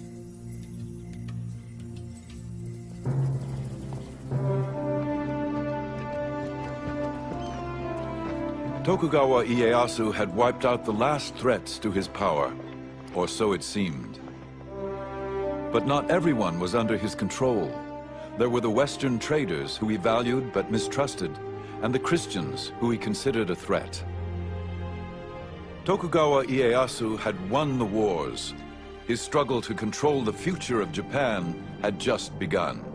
Tokugawa Ieyasu had wiped out the last threats to his power, or so it seemed. But not everyone was under his control. There were the Western traders who he valued but mistrusted, and the Christians who he considered a threat. Tokugawa Ieyasu had won the wars. His struggle to control the future of Japan had just begun.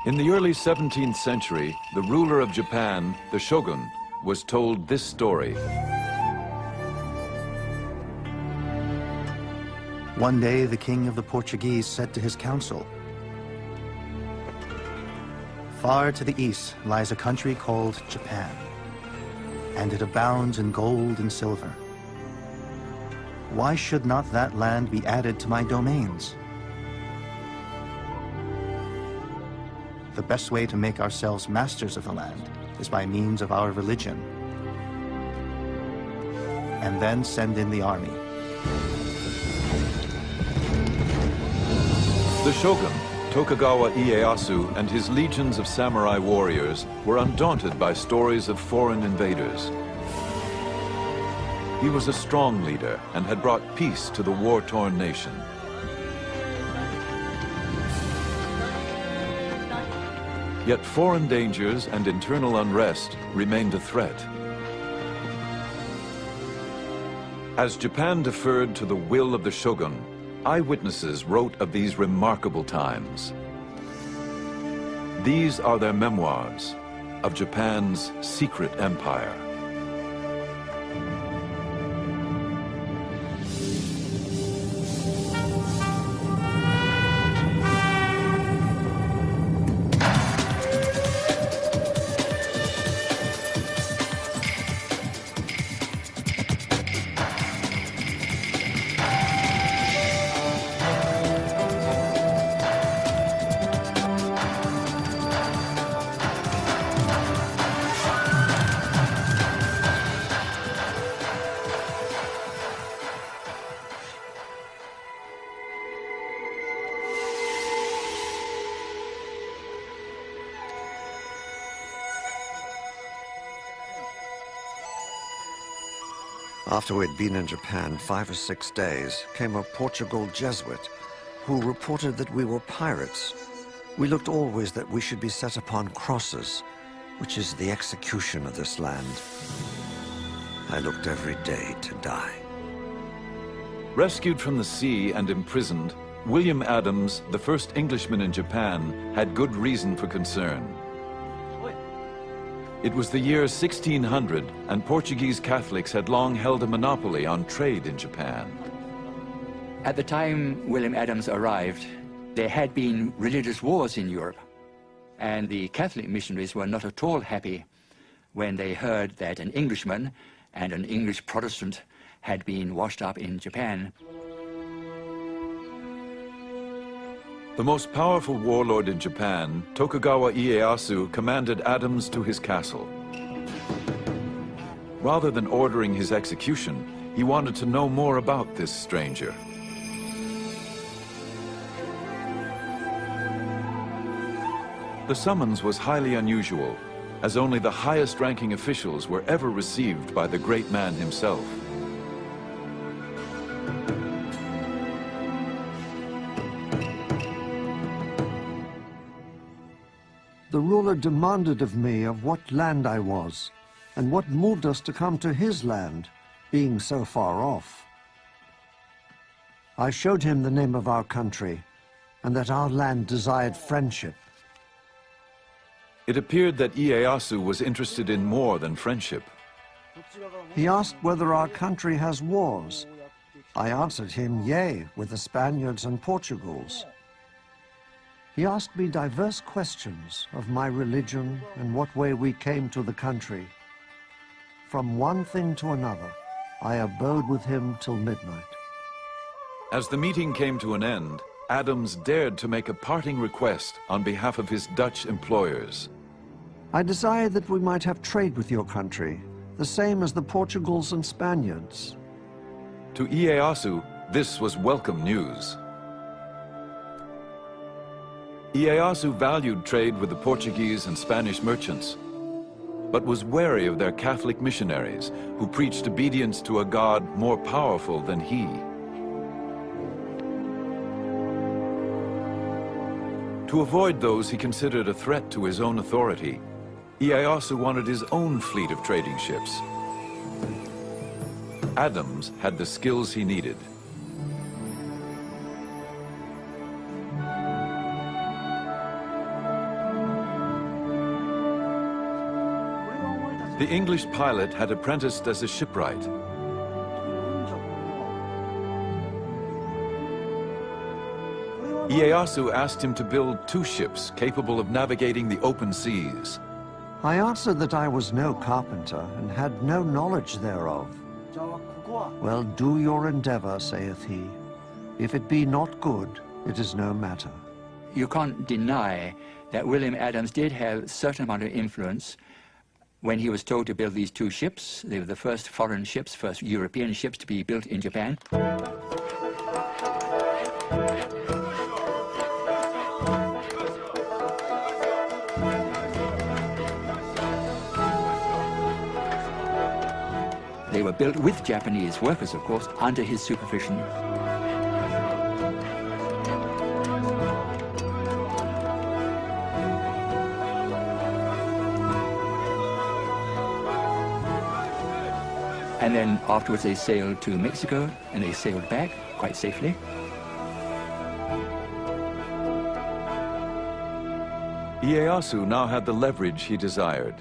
In the early 17th century, the ruler of Japan, the shogun, was told this story. One day, the king of the Portuguese said to his council, "Far to the east lies a country called Japan, and it abounds in gold and silver. Why should not that land be added to my domains? The best way to make ourselves masters of the land is by means of our religion, and then send in the army." The shogun, Tokugawa Ieyasu and his legions of samurai warriors were undaunted by stories of foreign invaders. He was a strong leader and had brought peace to the war-torn nation. Yet foreign dangers and internal unrest remained a threat. As Japan deferred to the will of the shogun, eyewitnesses wrote of these remarkable times. These are their memoirs of Japan's secret empire. After we'd been in Japan 5 or 6 days, came a Portugal Jesuit who reported that we were pirates. We looked always that we should be set upon crosses, which is the execution of this land. I looked every day to die. Rescued from the sea and imprisoned, William Adams, the first Englishman in Japan, had good reason for concern. It was the year 1600, and Portuguese Catholics had long held a monopoly on trade in Japan. At the time William Adams arrived, there had been religious wars in Europe, and the Catholic missionaries were not at all happy when they heard that an Englishman and an English Protestant had been washed up in Japan. The most powerful warlord in Japan, Tokugawa Ieyasu, commanded Adams to his castle. Rather than ordering his execution, he wanted to know more about this stranger. The summons was highly unusual, as only the highest-ranking officials were ever received by the great man himself. The ruler demanded of me of what land I was, and what moved us to come to his land, being so far off. I showed him the name of our country, and that our land desired friendship. It appeared that Ieyasu was interested in more than friendship. He asked whether our country has wars. I answered him, yea, with the Spaniards and Portugals. He asked me diverse questions of my religion and what way we came to the country. From one thing to another, I abode with him till midnight. As the meeting came to an end, Adams dared to make a parting request on behalf of his Dutch employers. I desired that we might have trade with your country, the same as the Portugals and Spaniards. To Ieyasu, this was welcome news. Ieyasu valued trade with the Portuguese and Spanish merchants, but was wary of their Catholic missionaries who preached obedience to a God more powerful than he. To avoid those he considered a threat to his own authority, Ieyasu wanted his own fleet of trading ships. Adams had the skills he needed. The English pilot had apprenticed as a shipwright. Ieyasu asked him to build 2 ships capable of navigating the open seas. I answered that I was no carpenter and had no knowledge thereof. Well, do your endeavor, saith he. If it be not good, it is no matter. You can't deny that William Adams did have a certain amount of influence when he was told to build these 2 ships. They were the first foreign ships, first European ships to be built in Japan. They were built with Japanese workers, of course, under his supervision. And then afterwards they sailed to Mexico, and they sailed back quite safely. Ieyasu now had the leverage he desired.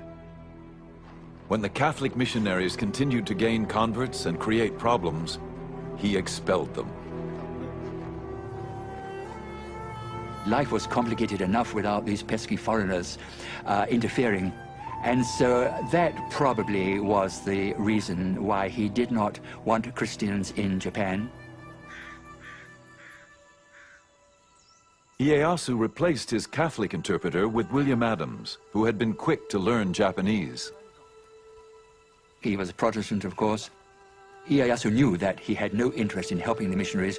When the Catholic missionaries continued to gain converts and create problems, he expelled them. Life was complicated enough without these pesky foreigners interfering. And so that probably was the reason why he did not want Christians in Japan. Ieyasu replaced his Catholic interpreter with William Adams, who had been quick to learn Japanese. He was a Protestant, of course. Ieyasu knew that he had no interest in helping the missionaries,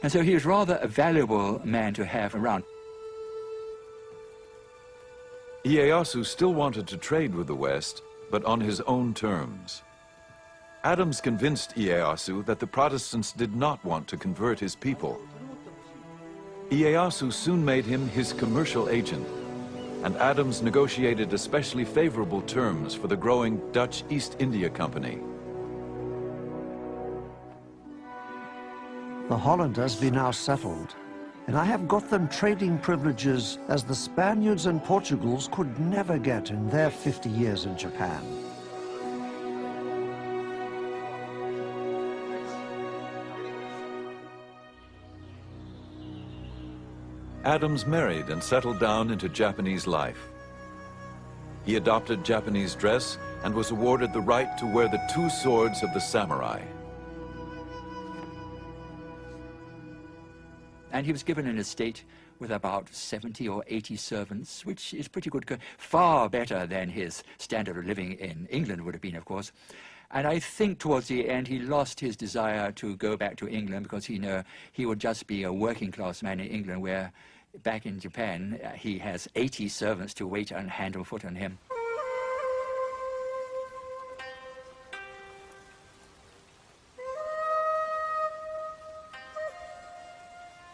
and so he was rather a valuable man to have around. Ieyasu still wanted to trade with the West, but on his own terms. Adams convinced Ieyasu that the Protestants did not want to convert his people. Ieyasu soon made him his commercial agent, and Adams negotiated especially favorable terms for the growing Dutch East India Company. The Hollanders be now settled, and I have got them trading privileges as the Spaniards and Portugals could never get in their 50 years in Japan. Adams married and settled down into Japanese life. He adopted Japanese dress and was awarded the right to wear the two swords of the samurai. And he was given an estate with about 70 or 80 servants, which is pretty good, far better than his standard of living in England would have been, of course. And I think towards the end he lost his desire to go back to England, because he knew he would just be a working class man in England, where back in Japan he has 80 servants to wait and hand and foot on him.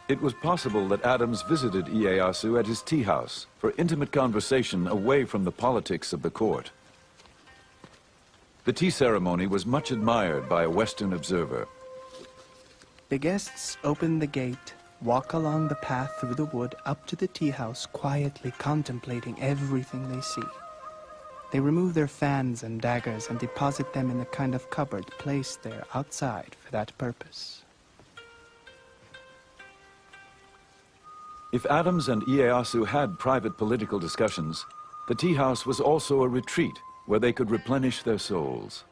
It was possible that Adams visited Ieyasu at his tea house for intimate conversation away from the politics of the court. The tea ceremony was much admired by a Western observer. The guests open the gate, walk along the path through the wood up to the tea house, quietly contemplating everything they see. They remove their fans and daggers and deposit them in a kind of cupboard placed there outside for that purpose. If Adams and Ieyasu had private political discussions, the tea house was also a retreat where they could replenish their souls.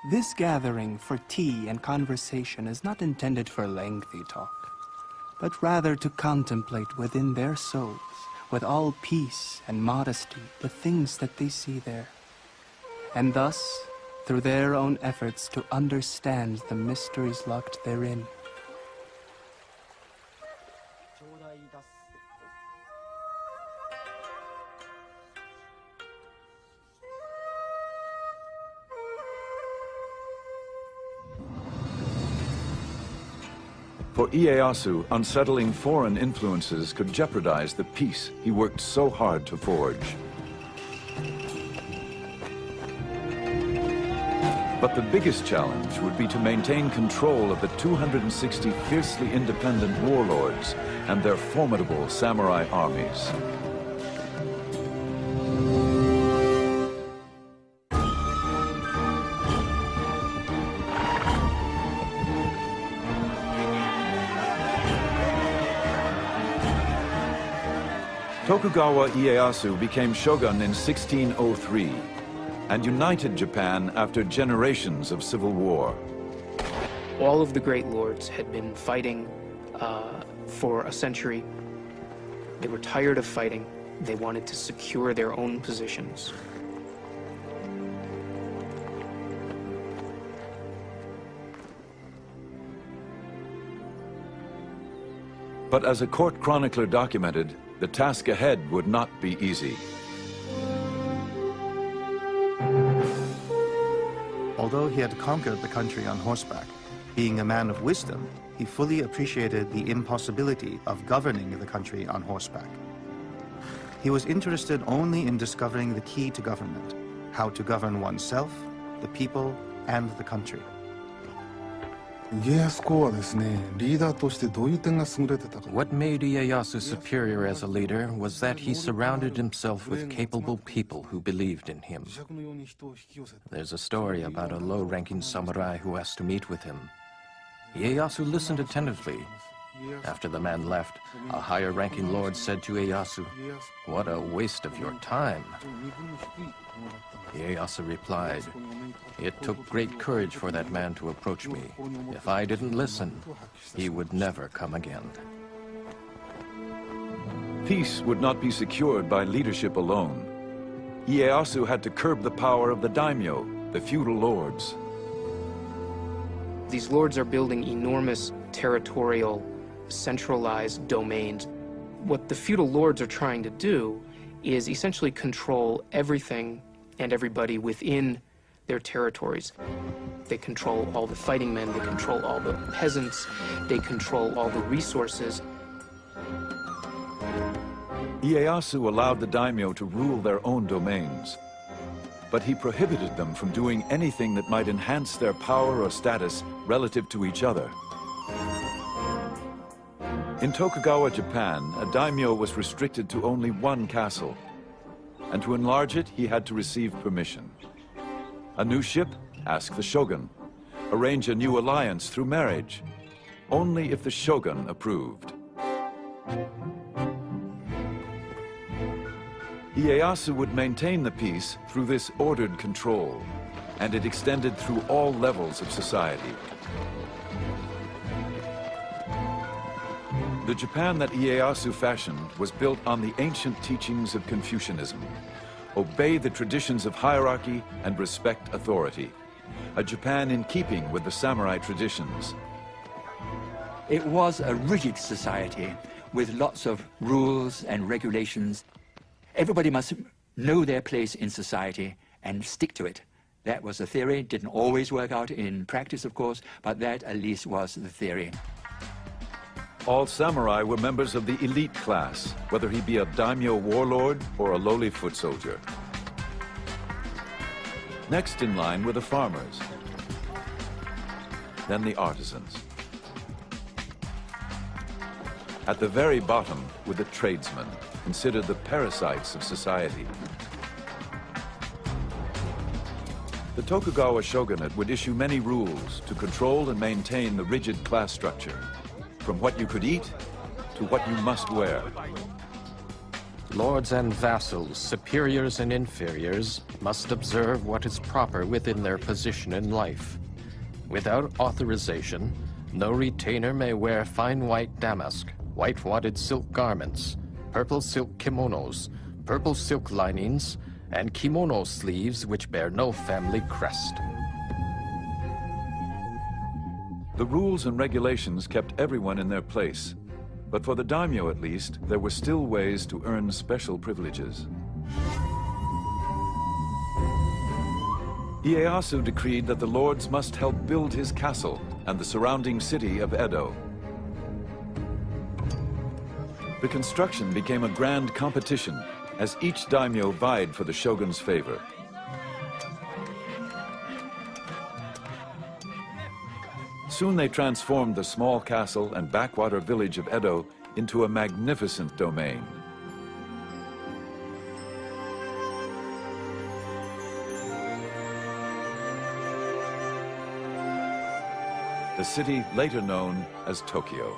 This gathering for tea and conversation is not intended for lengthy talk, but rather to contemplate within their souls, with all peace and modesty, the things that they see there, and thus, through their own efforts, to understand the mysteries locked therein. For Ieyasu, unsettling foreign influences could jeopardize the peace he worked so hard to forge. But the biggest challenge would be to maintain control of the 260 fiercely independent warlords and their formidable samurai armies. Tokugawa Ieyasu became shogun in 1603 and united Japan after generations of civil war. All of the great lords had been fighting for a century. They were tired of fighting. They wanted to secure their own positions. But as a court chronicler documented, the task ahead would not be easy. Although he had conquered the country on horseback, being a man of wisdom, he fully appreciated the impossibility of governing the country on horseback. He was interested only in discovering the key to government, how to govern oneself, the people, and the country. What made Ieyasu superior as a leader was that he surrounded himself with capable people who believed in him. There's a story about a low-ranking samurai who asked to meet with him. Ieyasu listened attentively. After the man left, a higher-ranking lord said to Ieyasu, "What a waste of your time." Ieyasu replied, "It took great courage for that man to approach me. If I didn't listen, he would never come again." Peace would not be secured by leadership alone. Ieyasu had to curb the power of the daimyo, the feudal lords. These lords are building enormous territorial, centralized domains. What the feudal lords are trying to do is essentially control everything and everybody within their territories. They control all the fighting men, they control all the peasants, they control all the resources. Ieyasu allowed the daimyo to rule their own domains, but he prohibited them from doing anything that might enhance their power or status relative to each other. In Tokugawa, Japan, a daimyo was restricted to only one castle, and to enlarge it, he had to receive permission. A new ship? Ask the shogun. Arrange a new alliance through marriage. Only if the shogun approved. Ieyasu would maintain the peace through this ordered control, and it extended through all levels of society. The Japan that Ieyasu fashioned was built on the ancient teachings of Confucianism. Obey the traditions of hierarchy and respect authority. A Japan in keeping with the samurai traditions. It was a rigid society with lots of rules and regulations. Everybody must know their place in society and stick to it. That was the theory. Didn't always work out in practice, of course, but that at least was the theory. All samurai were members of the elite class, whether he be a daimyo warlord or a lowly foot soldier. Next in line were the farmers, then the artisans. At the very bottom were the tradesmen, considered the parasites of society. The Tokugawa shogunate would issue many rules to control and maintain the rigid class structure, from what you could eat to what you must wear. Lords and vassals, superiors and inferiors, must observe what is proper within their position in life. Without authorization, no retainer may wear fine white damask, white wadded silk garments, purple silk kimonos, purple silk linings, and kimono sleeves which bear no family crest. The rules and regulations kept everyone in their place, but for the daimyo at least, there were still ways to earn special privileges. Ieyasu decreed that the lords must help build his castle and the surrounding city of Edo. The construction became a grand competition as each daimyo vied for the shogun's favor. Soon they transformed the small castle and backwater village of Edo into a magnificent domain. The city later known as Tokyo.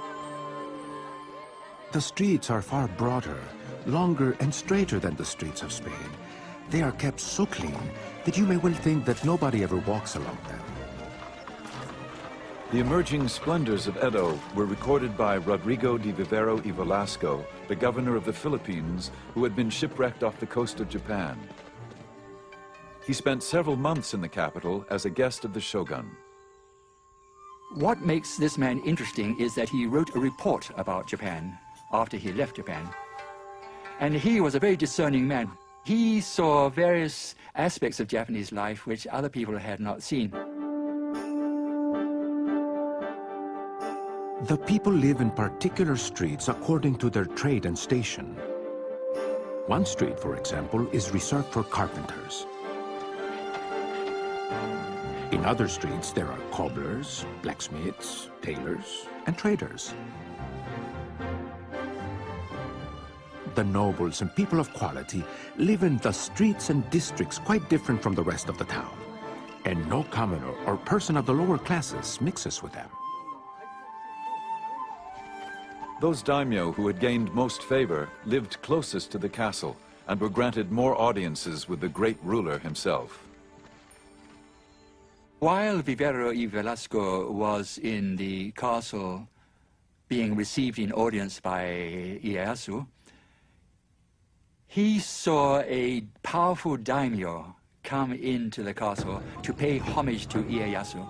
The streets are far broader, longer and straighter than the streets of Spain. They are kept so clean that you may well think that nobody ever walks along them. The emerging splendors of Edo were recorded by Rodrigo de Vivero y Velasco, the governor of the Philippines, who had been shipwrecked off the coast of Japan. He spent several months in the capital as a guest of the shogun. What makes this man interesting is that he wrote a report about Japan after he left Japan. And he was a very discerning man. He saw various aspects of Japanese life which other people had not seen. The people live in particular streets according to their trade and station. One street, for example, is reserved for carpenters. In other streets, there are cobblers, blacksmiths, tailors, and traders. The nobles and people of quality live in the streets and districts quite different from the rest of the town, and no commoner or person of the lower classes mixes with them. Those daimyo who had gained most favor lived closest to the castle and were granted more audiences with the great ruler himself. While Vivero y Velasco was in the castle being received in audience by Ieyasu, he saw a powerful daimyo come into the castle to pay homage to Ieyasu.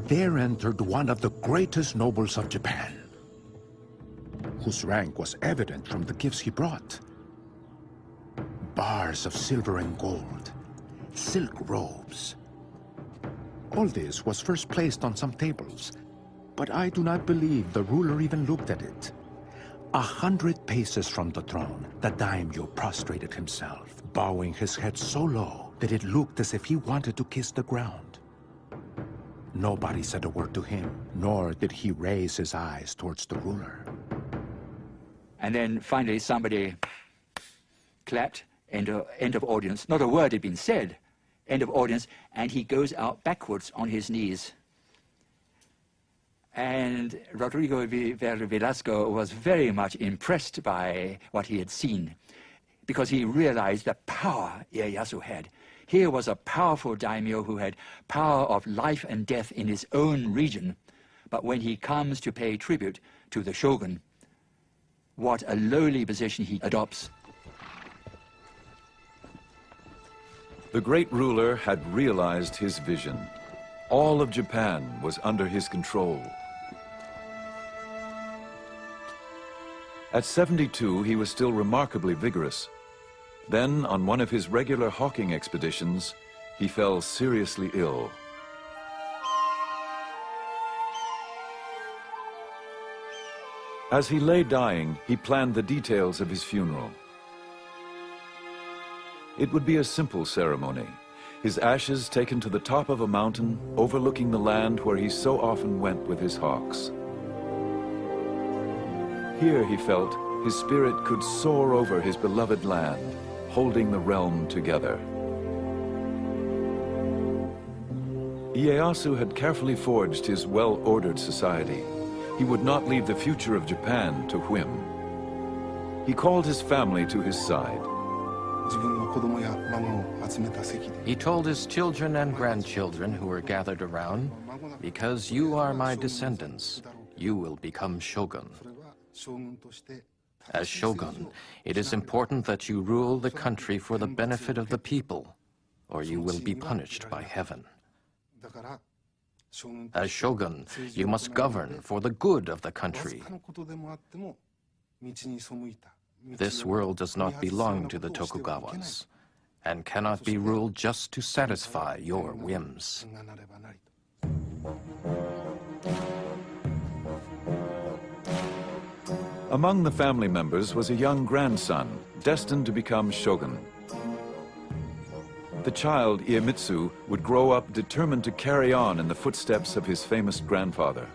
There entered one of the greatest nobles of Japan, whose rank was evident from the gifts he brought. Bars of silver and gold, silk robes. All this was first placed on some tables, but I do not believe the ruler even looked at it. 100 paces from the throne, the daimyo prostrated himself, bowing his head so low that it looked as if he wanted to kiss the ground. Nobody said a word to him, nor did he raise his eyes towards the ruler. And then finally somebody clapped, end of audience. Not a word had been said, end of audience, and he goes out backwards on his knees. And Rodrigo Velasco was very much impressed by what he had seen, because he realized the power Ieyasu had. Here was a powerful daimyo who had power of life and death in his own region, but when he comes to pay tribute to the shogun, what a lowly position he adopts. The great ruler had realized his vision. All of Japan was under his control. At 72, he was still remarkably vigorous. Then, on one of his regular hawking expeditions, he fell seriously ill. As he lay dying, he planned the details of his funeral. It would be a simple ceremony, his ashes taken to the top of a mountain overlooking the land where he so often went with his hawks. Here, he felt, his spirit could soar over his beloved land, holding the realm together. Ieyasu had carefully forged his well-ordered society. He would not leave the future of Japan to whim. He called his family to his side. He told his children and grandchildren who were gathered around, "Because you are my descendants, you will become shogun. As shogun, it is important that you rule the country for the benefit of the people, or you will be punished by heaven. As shogun, you must govern for the good of the country. This world does not belong to the Tokugawas, and cannot be ruled just to satisfy your whims." Among the family members was a young grandson, destined to become shogun. The child, Iemitsu, would grow up determined to carry on in the footsteps of his famous grandfather.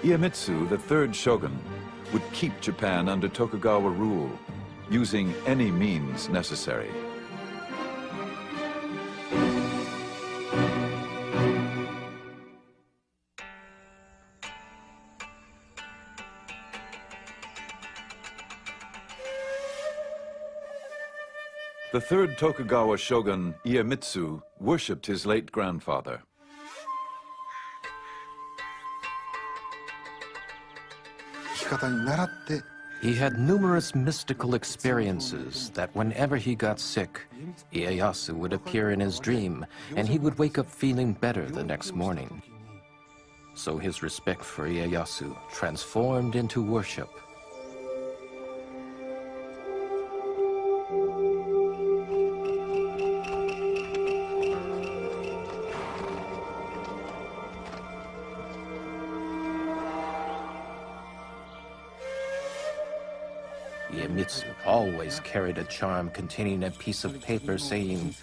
Iemitsu, the third shogun, would keep Japan under Tokugawa rule, using any means necessary. The third Tokugawa shogun, Iemitsu, worshipped his late grandfather. He had numerous mystical experiences that whenever he got sick, Ieyasu would appear in his dream, and he would wake up feeling better the next morning. So his respect for Ieyasu transformed into worship. Iemitsu always carried a charm containing a piece of paper saying,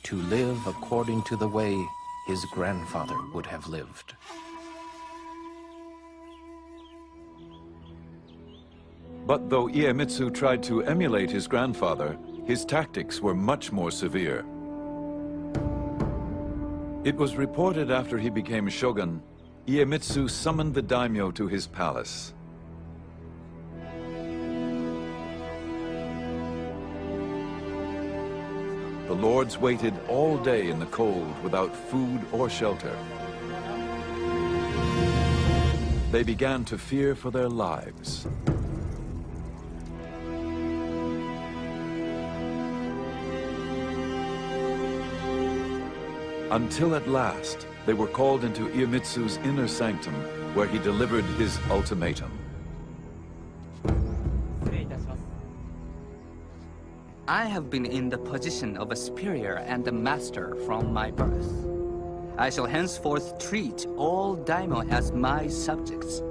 "To live according to the way his grandfather would have lived." But though Iemitsu tried to emulate his grandfather, his tactics were much more severe. It was reported after he became shogun, Iemitsu summoned the daimyo to his palace. The lords waited all day in the cold without food or shelter. They began to fear for their lives. Until at last, they were called into Iemitsu's inner sanctum, where he delivered his ultimatum. I have been in the position of a superior and a master from my birth. I shall henceforth treat all daimyo as my subjects.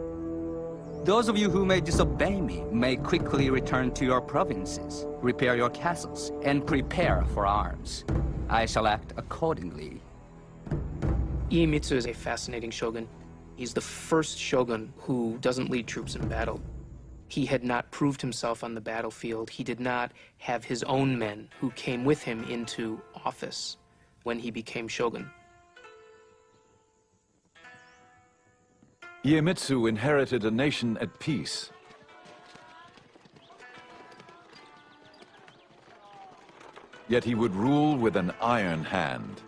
Those of you who may disobey me may quickly return to your provinces, repair your castles, and prepare for arms. I shall act accordingly. Iemitsu is a fascinating shogun. He's the first shogun who doesn't lead troops in battle. He had not proved himself on the battlefield. He did not have his own men who came with him into office when he became shogun. Iemitsu inherited a nation at peace. Yet he would rule with an iron hand.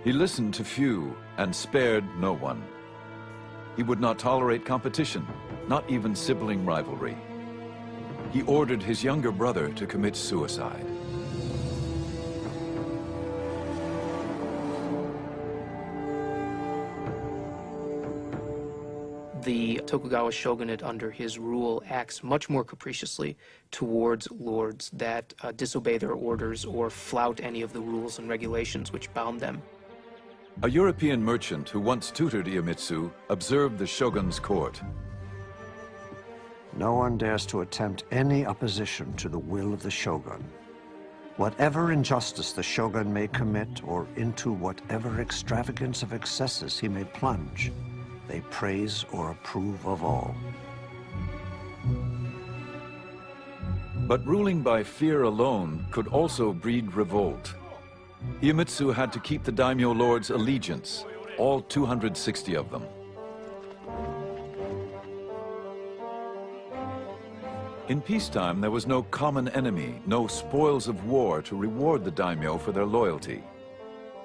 He listened to few and spared no one. He would not tolerate competition, not even sibling rivalry. He ordered his younger brother to commit suicide. The Tokugawa shogunate under his rule acts much more capriciously towards lords that disobey their orders or flout any of the rules and regulations which bound them. A European merchant who once tutored Iemitsu observed the shogun's court. No one dares to attempt any opposition to the will of the shogun. Whatever injustice the shogun may commit, or into whatever extravagance of excesses he may plunge, they praise or approve of all. But ruling by fear alone could also breed revolt. Iemitsu had to keep the daimyo lords' allegiance, all 260 of them. In peacetime, there was no common enemy, no spoils of war to reward the daimyo for their loyalty.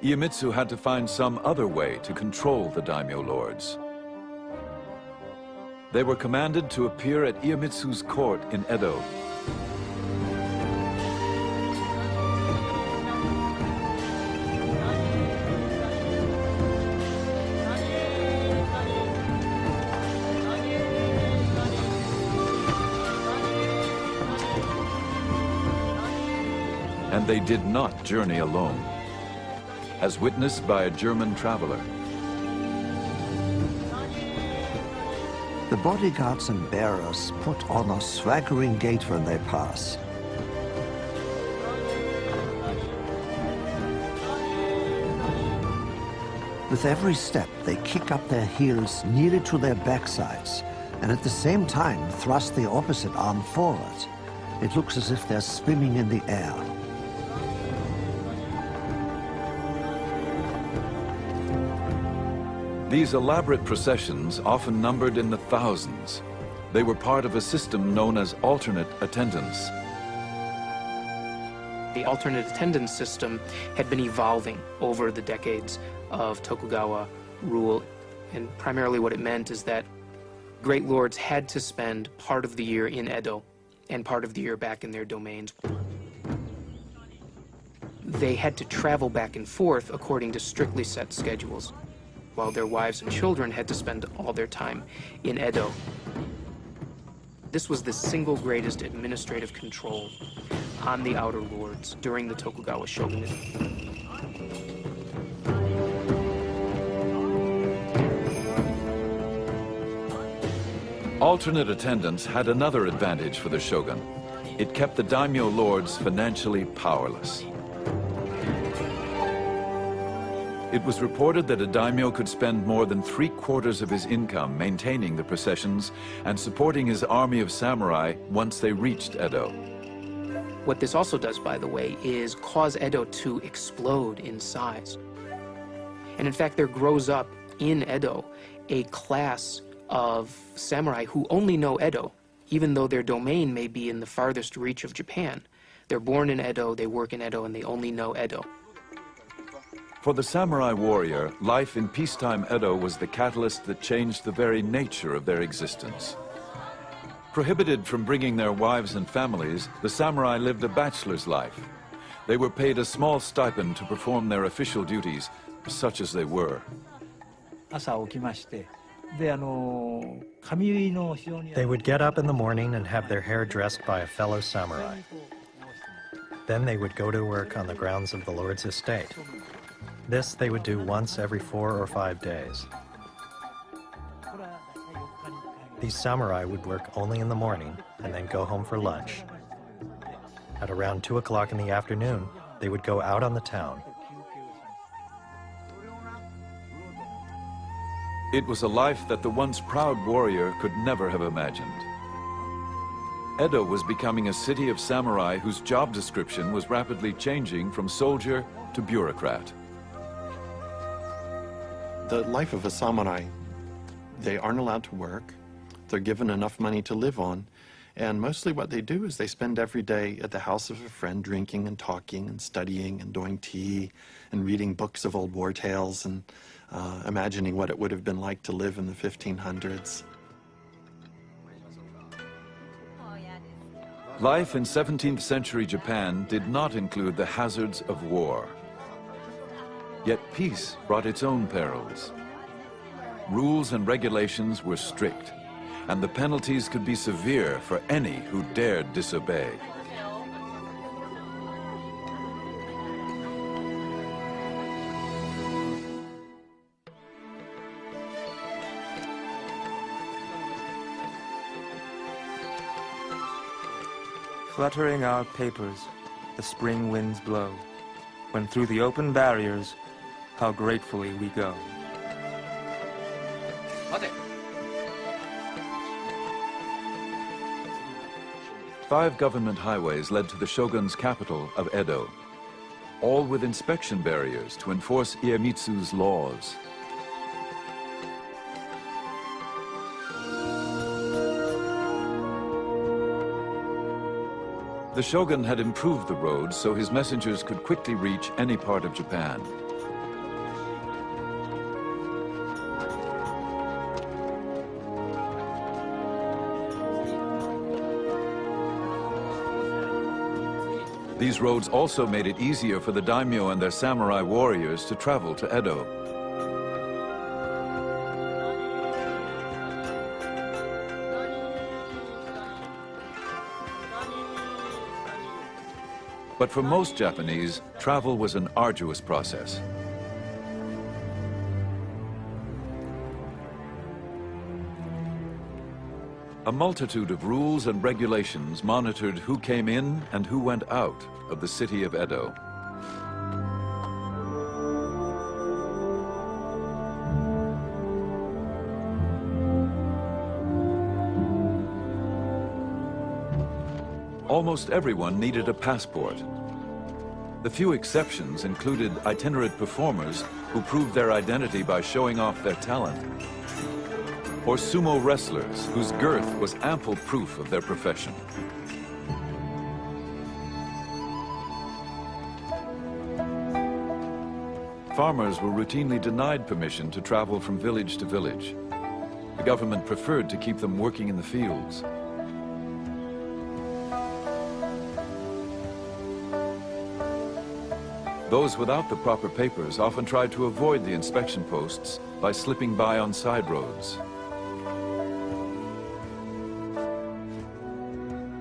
Iemitsu had to find some other way to control the daimyo lords. They were commanded to appear at Iemitsu's court in Edo. And they did not journey alone, as witnessed by a German traveler. The bodyguards and bearers put on a swaggering gait when they pass. With every step, they kick up their heels nearly to their backsides, and at the same time thrust the opposite arm forward. It looks as if they're swimming in the air. These elaborate processions, often numbered in the thousands, they were part of a system known as alternate attendance. The alternate attendance system had been evolving over the decades. of Tokugawa rule. And primarily what it meant is that great lords had to spend part of the year in Edo and part of the year back in their domains. They had to travel back and forth according to strictly set schedules, while their wives and children had to spend all their time in Edo. This was the single greatest administrative control on the outer lords during the Tokugawa shogunate. Alternate attendance had another advantage for the shogun. It kept the daimyo lords financially powerless. It was reported that a daimyo could spend more than 3/4 of his income maintaining the processions and supporting his army of samurai once they reached Edo. What this also does, by the way, is cause Edo to explode in size. And in fact, there grows up in Edo a class of samurai who only know Edo, even though their domain may be in the farthest reach of Japan. They're born in Edo, they work in Edo, and they only know Edo. For the samurai warrior, life in peacetime Edo was the catalyst that changed the very nature of their existence. Prohibited from bringing their wives and families, the samurai lived a bachelor's life. They were paid a small stipend to perform their official duties, such as they were. They would get up in the morning and have their hair dressed by a fellow samurai. Then they would go to work on the grounds of the lord's estate. This they would do once every 4 or 5 days. These samurai would work only in the morning and then go home for lunch. At around 2 o'clock in the afternoon, they would go out on the town. It was a life that the once proud warrior could never have imagined. Edo was becoming a city of samurai whose job description was rapidly changing from soldier to bureaucrat. The life of a samurai, they aren't allowed to work. They're given enough money to live on. And mostly what they do is they spend every day at the house of a friend drinking and talking and studying and doing tea and reading books of old war tales and imagining what it would have been like to live in the 1500s. Life in 17th century Japan did not include the hazards of war. Yet peace brought its own perils. Rules and regulations were strict, and the penalties could be severe for any who dared disobey. Fluttering our papers, the spring winds blow, when through the open barriers, how gratefully we go. Five government highways led to the shogun's capital of Edo, all with inspection barriers to enforce Iemitsu's laws. The shogun had improved the roads so his messengers could quickly reach any part of Japan. These roads also made it easier for the daimyo and their samurai warriors to travel to Edo. But for most Japanese, travel was an arduous process. A multitude of rules and regulations monitored who came in and who went out of the city of Edo. Almost everyone needed a passport. The few exceptions included itinerant performers who proved their identity by showing off their talent, or sumo wrestlers whose girth was ample proof of their profession. Farmers were routinely denied permission to travel from village to village. The government preferred to keep them working in the fields. Those without the proper papers often tried to avoid the inspection posts by slipping by on side roads.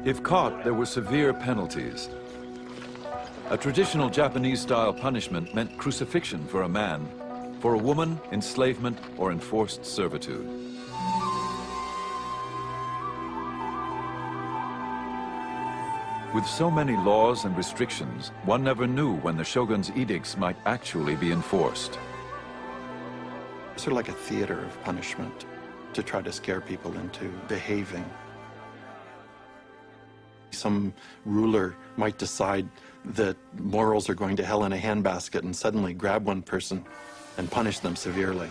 If caught, there were severe penalties. A traditional Japanese-style punishment meant crucifixion for a man, for a woman, enslavement or enforced servitude. With so many laws and restrictions, one never knew when the shogun's edicts might actually be enforced. Sort of like a theater of punishment to try to scare people into behaving. Some ruler might decide that morals are going to hell in a handbasket and suddenly grab one person and punish them severely.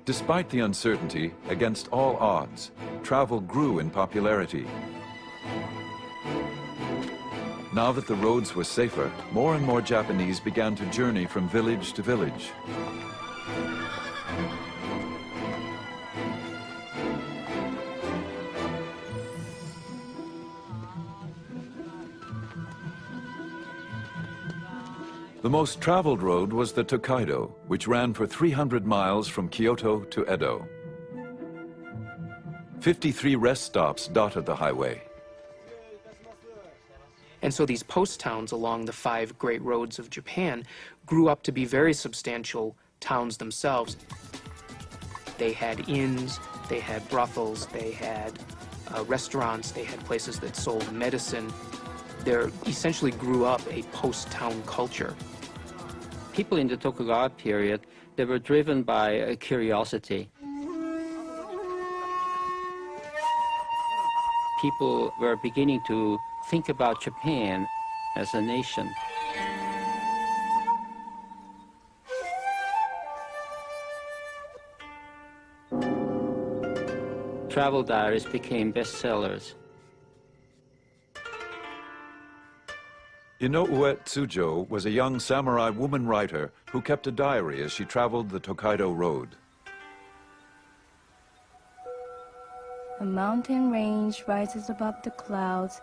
Despite the uncertainty, against all odds, travel grew in popularity. Now that the roads were safer, more and more Japanese began to journey from village to village. The most traveled road was the Tokaido, which ran for 300 miles from Kyoto to Edo. 53 rest stops dotted the highway. And so these post towns along the 5 great roads of Japan grew up to be very substantial towns themselves. They had inns, they had brothels, they had restaurants, they had places that sold medicine. There essentially grew up a post-town culture. People in the Tokugawa period, they were driven by curiosity. People were beginning to think about Japan as a nation. Travel diaries became bestsellers. Inoue Tsujo was a young samurai woman writer who kept a diary as she traveled the Tokaido Road. A mountain range rises above the clouds,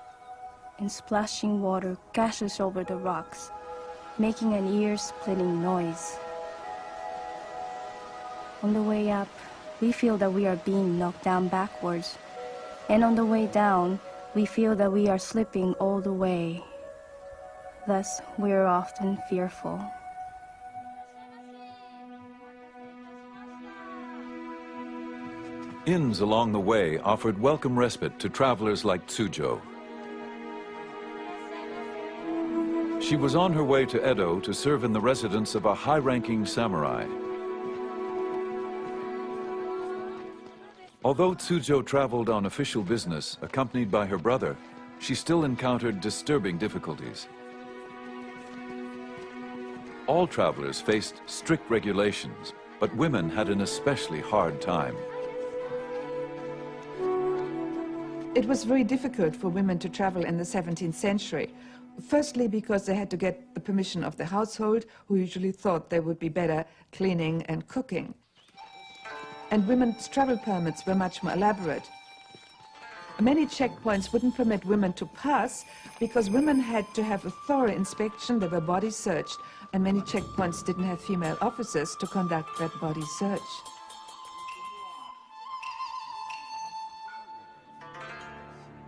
and splashing water gashes over the rocks, making an ear-splitting noise. On the way up, we feel that we are being knocked down backwards, and on the way down, we feel that we are slipping all the way. Thus, we are often fearful. Inns along the way offered welcome respite to travelers like Tsujo. She was on her way to Edo to serve in the residence of a high-ranking samurai. Although Tsujo traveled on official business, accompanied by her brother, she still encountered disturbing difficulties. All travelers faced strict regulations, but women had an especially hard time. It was very difficult for women to travel in the 17th century. Firstly, because they had to get the permission of the household, who usually thought they would be better cleaning and cooking. And women's travel permits were much more elaborate. Many checkpoints wouldn't permit women to pass because women had to have a thorough inspection, they were body searched, and many checkpoints didn't have female officers to conduct that body search.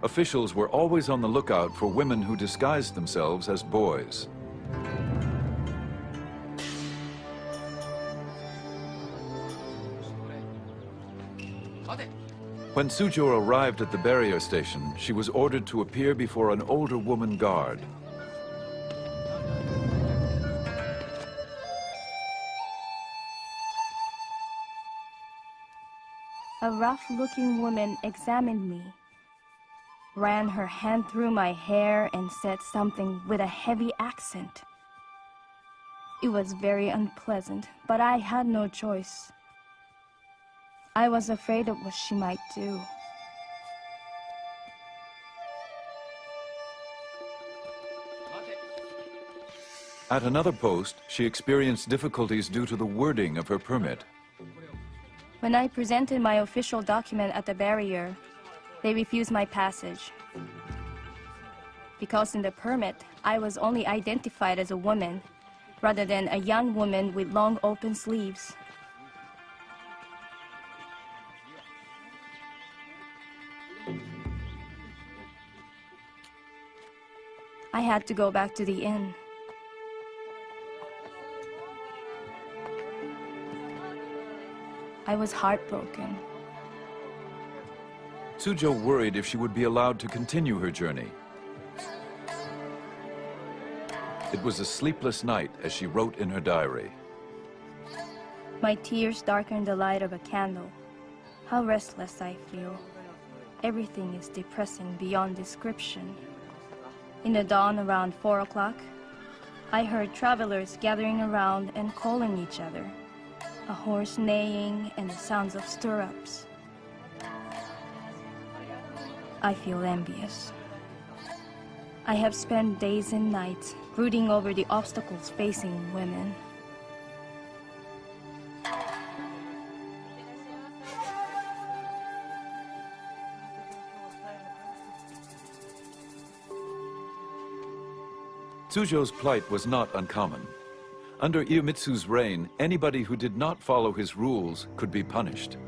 Officials were always on the lookout for women who disguised themselves as boys. When Tsujo arrived at the barrier station, she was ordered to appear before an older woman guard. A rough-looking woman examined me, ran her hand through my hair and said something with a heavy accent. It was very unpleasant, but I had no choice. I was afraid of what she might do. At another post, she experienced difficulties due to the wording of her permit. When I presented my official document at the barrier, they refused my passage. Because in the permit, I was only identified as a woman, rather than a young woman with long open sleeves. I had to go back to the inn. I was heartbroken. Tsujo worried if she would be allowed to continue her journey. It was a sleepless night as she wrote in her diary. My tears darkened the light of a candle. How restless I feel. Everything is depressing beyond description. In the dawn around 4 o'clock, I heard travelers gathering around and calling each other. A horse neighing and the sounds of stirrups. I feel envious. I have spent days and nights brooding over the obstacles facing women. Tsujo's plight was not uncommon. Under Iemitsu's reign, anybody who did not follow his rules could be punished.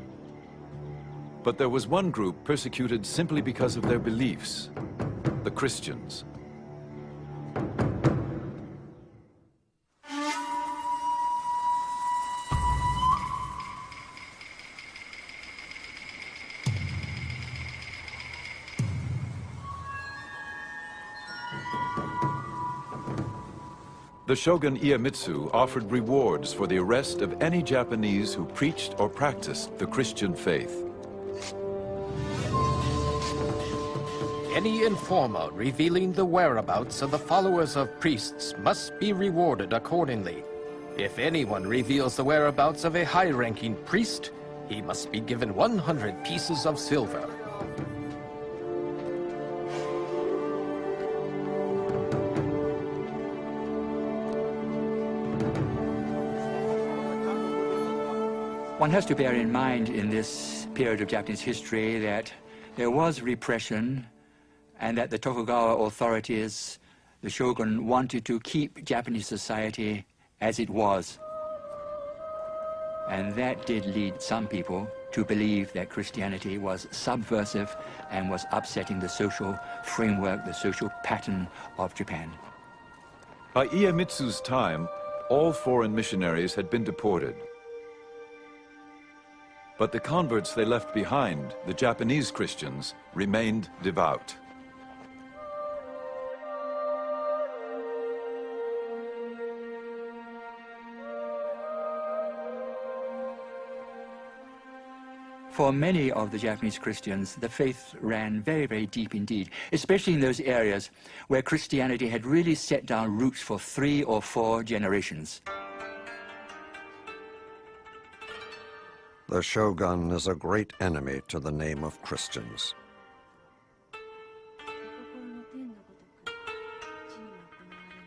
But there was one group persecuted simply because of their beliefs: the Christians. The shogun Iemitsu offered rewards for the arrest of any Japanese who preached or practiced the Christian faith. Any informer revealing the whereabouts of the followers of priests must be rewarded accordingly. If anyone reveals the whereabouts of a high-ranking priest, he must be given 100 pieces of silver. One has to bear in mind in this period of Japanese history that there was repression and that the Tokugawa authorities, the shogun, wanted to keep Japanese society as it was. And that did lead some people to believe that Christianity was subversive and was upsetting the social framework, the social pattern of Japan. By Iemitsu's time, all foreign missionaries had been deported. But the converts they left behind, the Japanese Christians, remained devout. For many of the Japanese Christians, the faith ran very, very deep indeed, especially in those areas where Christianity had really set down roots for 3 or 4 generations. The shogun is a great enemy to the name of Christians.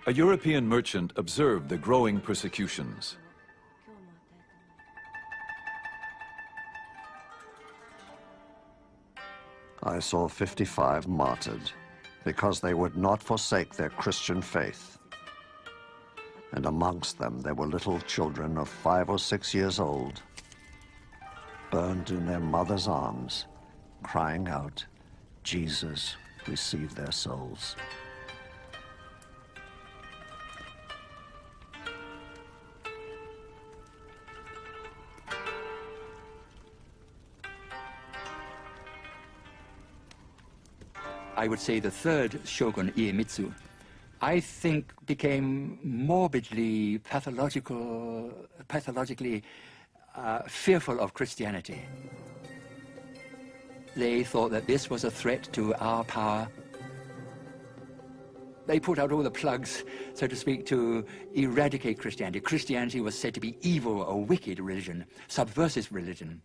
A European merchant observed the growing persecutions. I saw 55 martyred because they would not forsake their Christian faith. And amongst them there were little children of 5 or 6 years old, burned in their mother's arms, crying out, "Jesus, receive their souls." I would say the third shogun, Iemitsu, I think became morbidly pathologically fearful of Christianity. They thought that this was a threat to our power. They put out all the plugs, so to speak, to eradicate Christianity. Christianity was said to be evil, a wicked religion, subversive religion.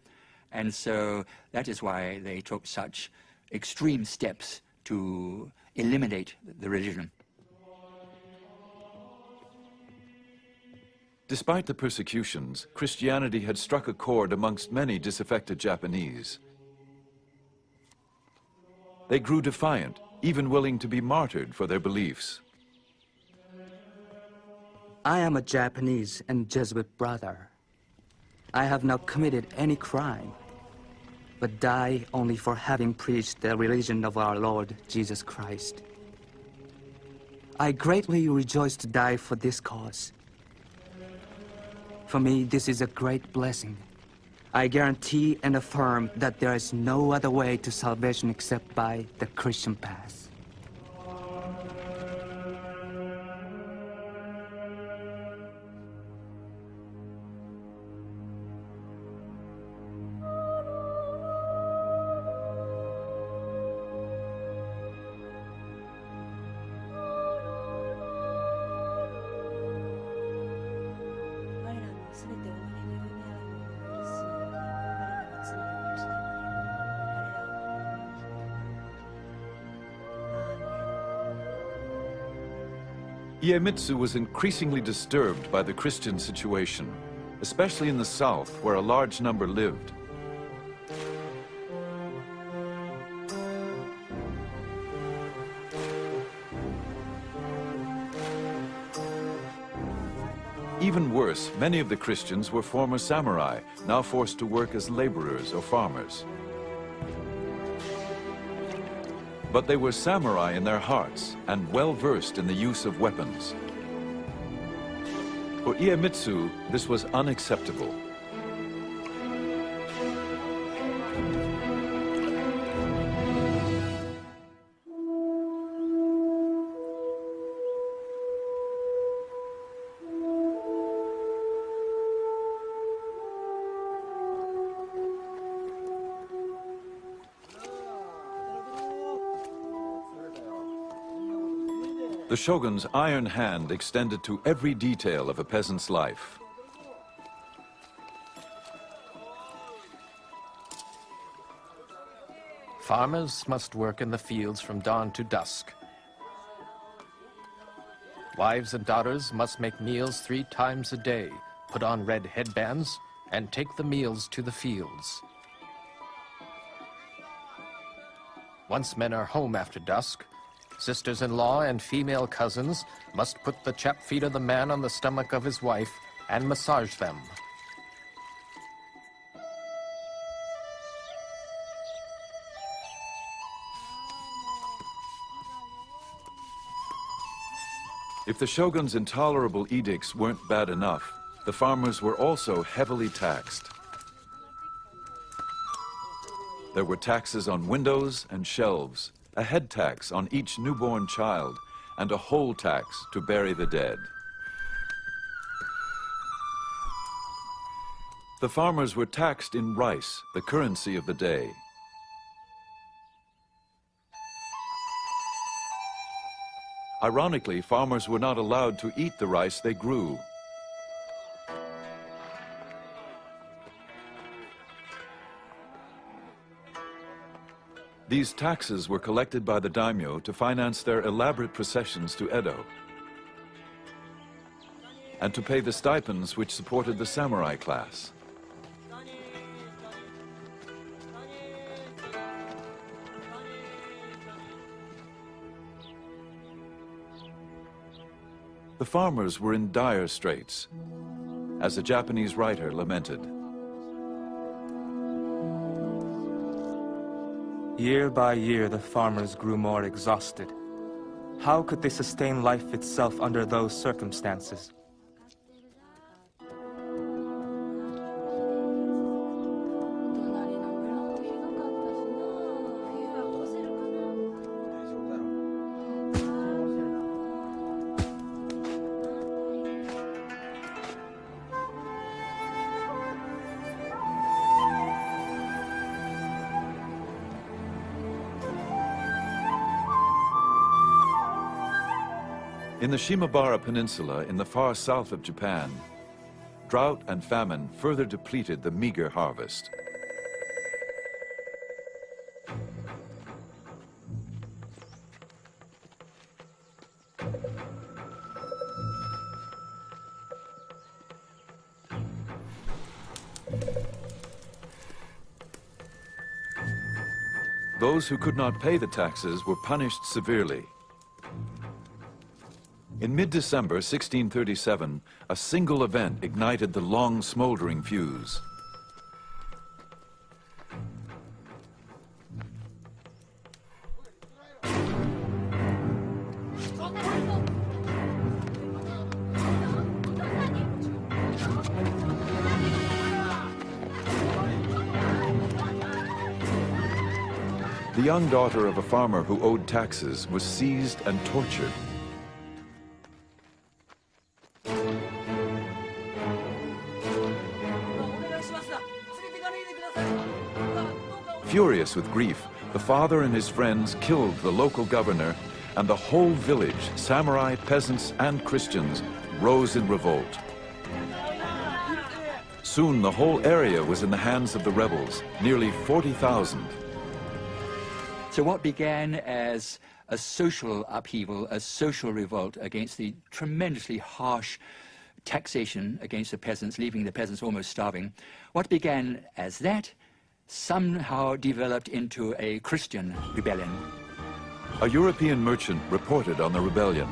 And so that is why they took such extreme steps to eliminate the religion. Despite the persecutions, Christianity had struck a chord amongst many disaffected Japanese. They grew defiant, even willing to be martyred for their beliefs. I am a Japanese and Jesuit brother. I have not committed any crime, but die only for having preached the religion of our Lord Jesus Christ. I greatly rejoice to die for this cause. For me, this is a great blessing. I guarantee and affirm that there is no other way to salvation except by the Christian path. Iemitsu was increasingly disturbed by the Christian situation, especially in the south, where a large number lived. Even worse, many of the Christians were former samurai, now forced to work as laborers or farmers. But they were samurai in their hearts and well-versed in the use of weapons. For Iemitsu, this was unacceptable. The shogun's iron hand extended to every detail of a peasant's life. Farmers must work in the fields from dawn to dusk. Wives and daughters must make meals 3 times a day, put on red headbands, and take the meals to the fields. Once men are home after dusk, sisters-in-law and female cousins must put the chapped feet of the man on the stomach of his wife and massage them. If the shogun's intolerable edicts weren't bad enough, the farmers were also heavily taxed. There were taxes on windows and shelves, a head tax on each newborn child, and a whole tax to bury the dead. The farmers were taxed in rice, the currency of the day. Ironically, farmers were not allowed to eat the rice they grew. These taxes were collected by the daimyo to finance their elaborate processions to Edo, and to pay the stipends which supported the samurai class. The farmers were in dire straits, as a Japanese writer lamented. Year by year, the farmers grew more exhausted. How could they sustain life itself under those circumstances? In the Shimabara Peninsula in the far south of Japan, drought and famine further depleted the meager harvest. those who could not pay the taxes were punished severely. In mid-December 1637, a single event ignited the long smoldering fuse. The young daughter of a farmer who owed taxes was seized and tortured. Furious with grief, the father and his friends killed the local governor, and the whole village, samurai, peasants, and Christians, rose in revolt. Soon the whole area was in the hands of the rebels, nearly 40,000. So what began as a social upheaval, a social revolt against the tremendously harsh taxation against the peasants, leaving the peasants almost starving, what began as that somehow developed into a Christian rebellion. A European merchant reported on the rebellion.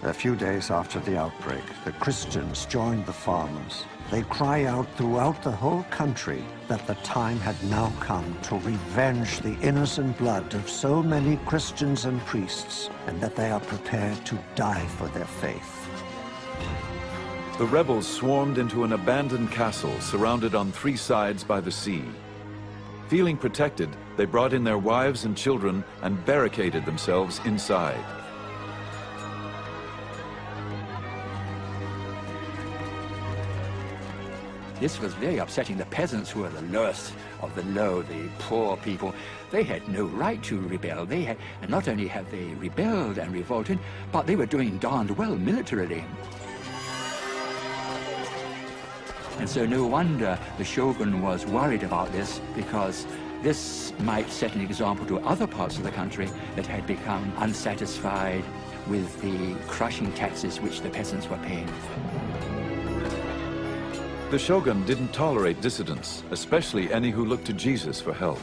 A few days after the outbreak, the Christians joined the farmers. They cry out throughout the whole country that the time had now come to revenge the innocent blood of so many Christians and priests, and that they are prepared to die for their faith. The rebels swarmed into an abandoned castle surrounded on 3 sides by the sea. Feeling protected, they brought in their wives and children and barricaded themselves inside. This was very upsetting. The peasants, who were the lowest of the low, the poor people, they had no right to rebel. And not only have they rebelled and revolted, but they were doing darned well militarily. And so no wonder the shogun was worried about this, because this might set an example to other parts of the country that had become unsatisfied with the crushing taxes which the peasants were paying. The shogun didn't tolerate dissidents, especially any who looked to Jesus for help.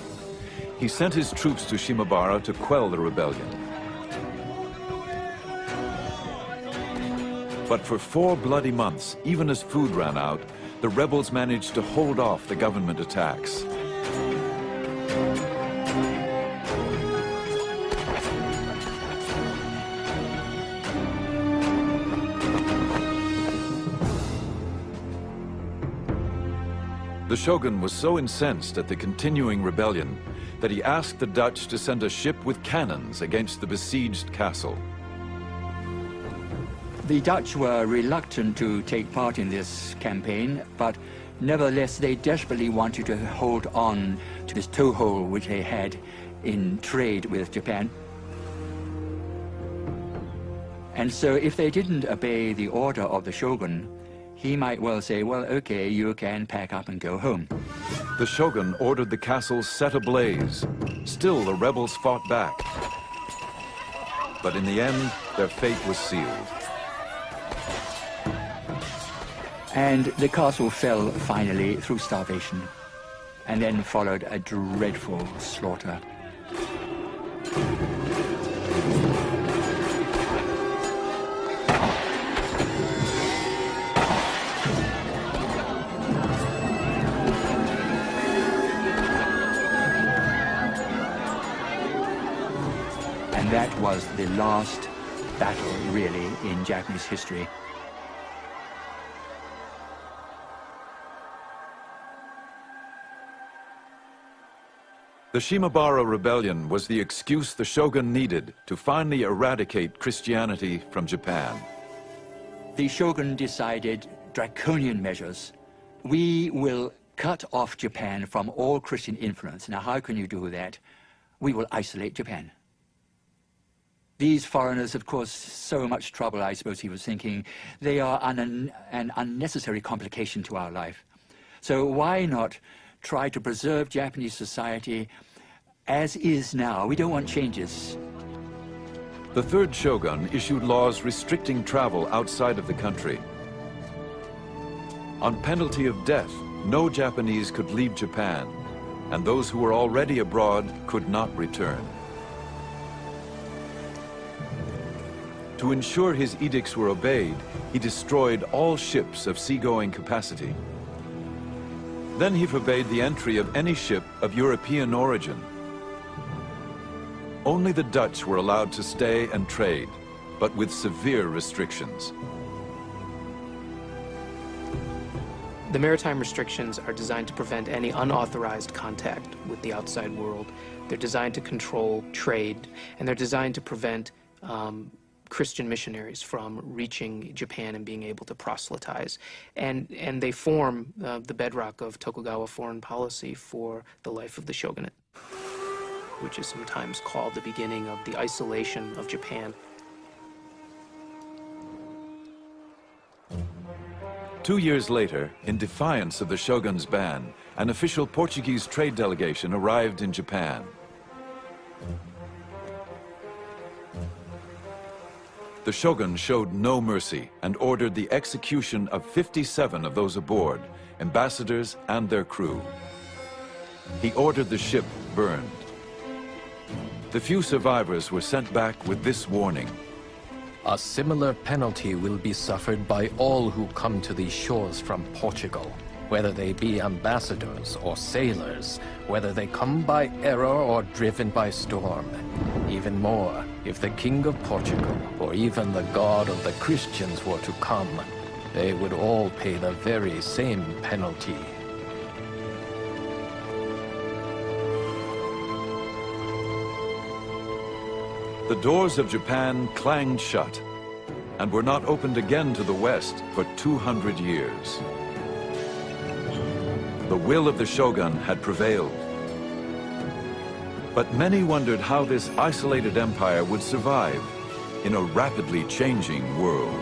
He sent his troops to Shimabara to quell the rebellion. But for 4 bloody months, even as food ran out, the rebels managed to hold off the government attacks. The shogun was so incensed at the continuing rebellion that he asked the Dutch to send a ship with cannons against the besieged castle. The Dutch were reluctant to take part in this campaign, but nevertheless they desperately wanted to hold on to this toehold which they had in trade with Japan. And so if they didn't obey the order of the shogun, he might well say, well, okay, you can pack up and go home. The shogun ordered the castle set ablaze. Still, the rebels fought back. But in the end, their fate was sealed. And the castle fell finally through starvation, and then followed a dreadful slaughter. And that was the last battle, really, in Japanese history. The Shimabara rebellion was the excuse the shogun needed to finally eradicate Christianity from Japan. The shogun decided draconian measures. We will cut off Japan from all Christian influence. Now, how can you do that? We will isolate Japan. These foreigners, of course, so much trouble, I suppose he was thinking. They are an unnecessary complication to our life. So why not try to preserve Japanese society as is now? We don't want changes. The third shogun issued laws restricting travel outside of the country. On penalty of death, no Japanese could leave Japan. and those who were already abroad could not return. To ensure his edicts were obeyed, he destroyed all ships of seagoing capacity. Then he forbade the entry of any ship of European origin. Only the Dutch were allowed to stay and trade, but with severe restrictions. The maritime restrictions are designed to prevent any unauthorized contact with the outside world. They're designed to control trade, and they're designed to prevent Christian missionaries from reaching Japan and being able to proselytize. And they form the bedrock of Tokugawa foreign policy for the life of the shogunate, which is sometimes called the beginning of the isolation of Japan. 2 years later, in defiance of the shogun's ban, an official Portuguese trade delegation arrived in Japan. The shogun showed no mercy and ordered the execution of 57 of those aboard, ambassadors and their crew. He ordered the ship burned. The few survivors were sent back with this warning. A similar penalty will be suffered by all who come to these shores from Portugal, whether they be ambassadors or sailors, whether they come by error or driven by storm. Even more, if the King of Portugal or even the God of the Christians were to come, they would all pay the very same penalty. The doors of Japan clanged shut and were not opened again to the West for 200 years. The will of the shogun had prevailed. But many wondered how this isolated empire would survive in a rapidly changing world.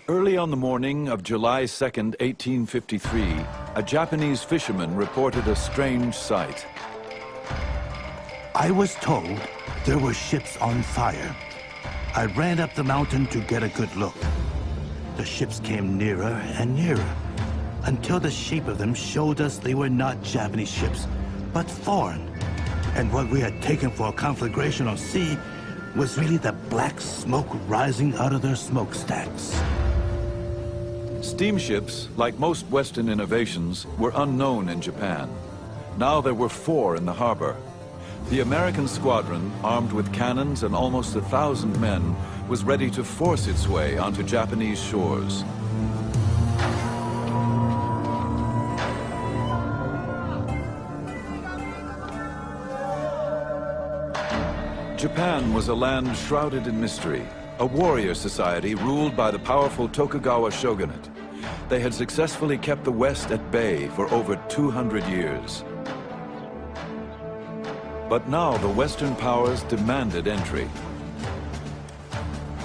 Early on the morning of July 2nd, 1853, a Japanese fisherman reported a strange sight. I was told there were ships on fire. I ran up the mountain to get a good look. The ships came nearer and nearer, until the shape of them showed us they were not Japanese ships, but foreign. And what we had taken for a conflagration on sea was really the black smoke rising out of their smokestacks. Steamships, like most Western innovations, were unknown in Japan. Now there were 4 in the harbor. The American squadron, armed with cannons and almost 1,000 men, was ready to force its way onto Japanese shores. Japan was a land shrouded in mystery, a warrior society ruled by the powerful Tokugawa shogunate. They had successfully kept the West at bay for over 200 years. But now the Western powers demanded entry.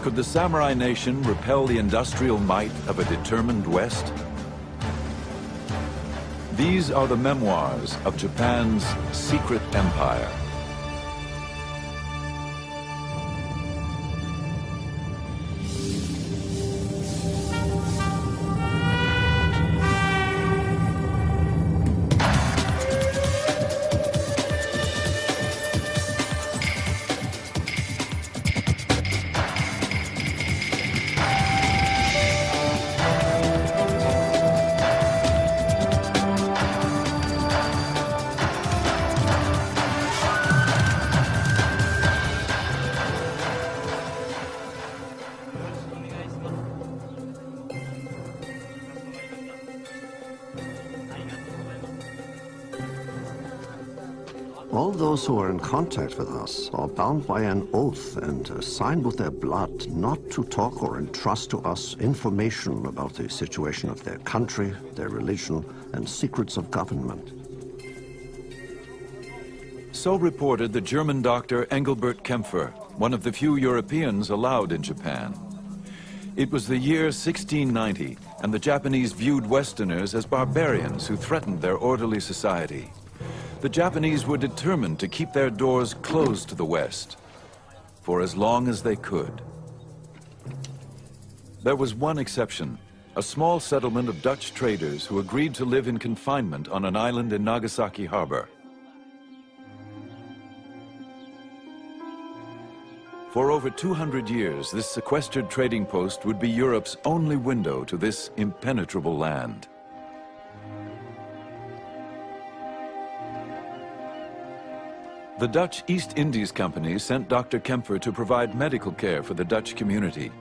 Could the samurai nation repel the industrial might of a determined West? These are the memoirs of Japan's secret empire. All those who are in contact with us are bound by an oath and signed with their blood not to talk or entrust to us information about the situation of their country, their religion, and secrets of government. So reported the German doctor Engelbert Kempfer, one of the few Europeans allowed in Japan. It was the year 1690, and the Japanese viewed Westerners as barbarians who threatened their orderly society. The Japanese were determined to keep their doors closed to the West for as long as they could. There was one exception, a small settlement of Dutch traders who agreed to live in confinement on an island in Nagasaki harbor. For over 200 years, this sequestered trading post would be Europe's only window to this impenetrable land. The Dutch East Indies Company sent Dr. Kempfer to provide medical care for the Dutch community.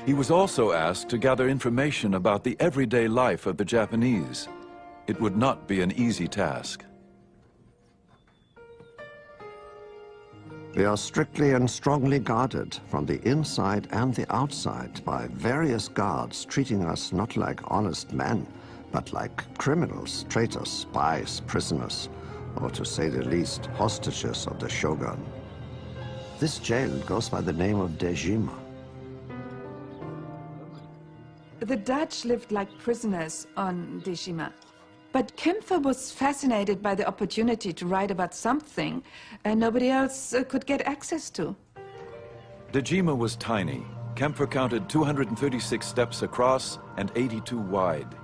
He was also asked to gather information about the everyday life of the Japanese. It would not be an easy task. We are strictly and strongly guarded from the inside and the outside by various guards treating us not like honest men, but like criminals, traitors, spies, prisoners, or to say the least, hostages of the shogun. This jail goes by the name of Dejima. The Dutch lived like prisoners on Dejima. But Kempfer was fascinated by the opportunity to write about something nobody else could get access to. Dejima was tiny. Kempfer counted 236 steps across and 82 wide.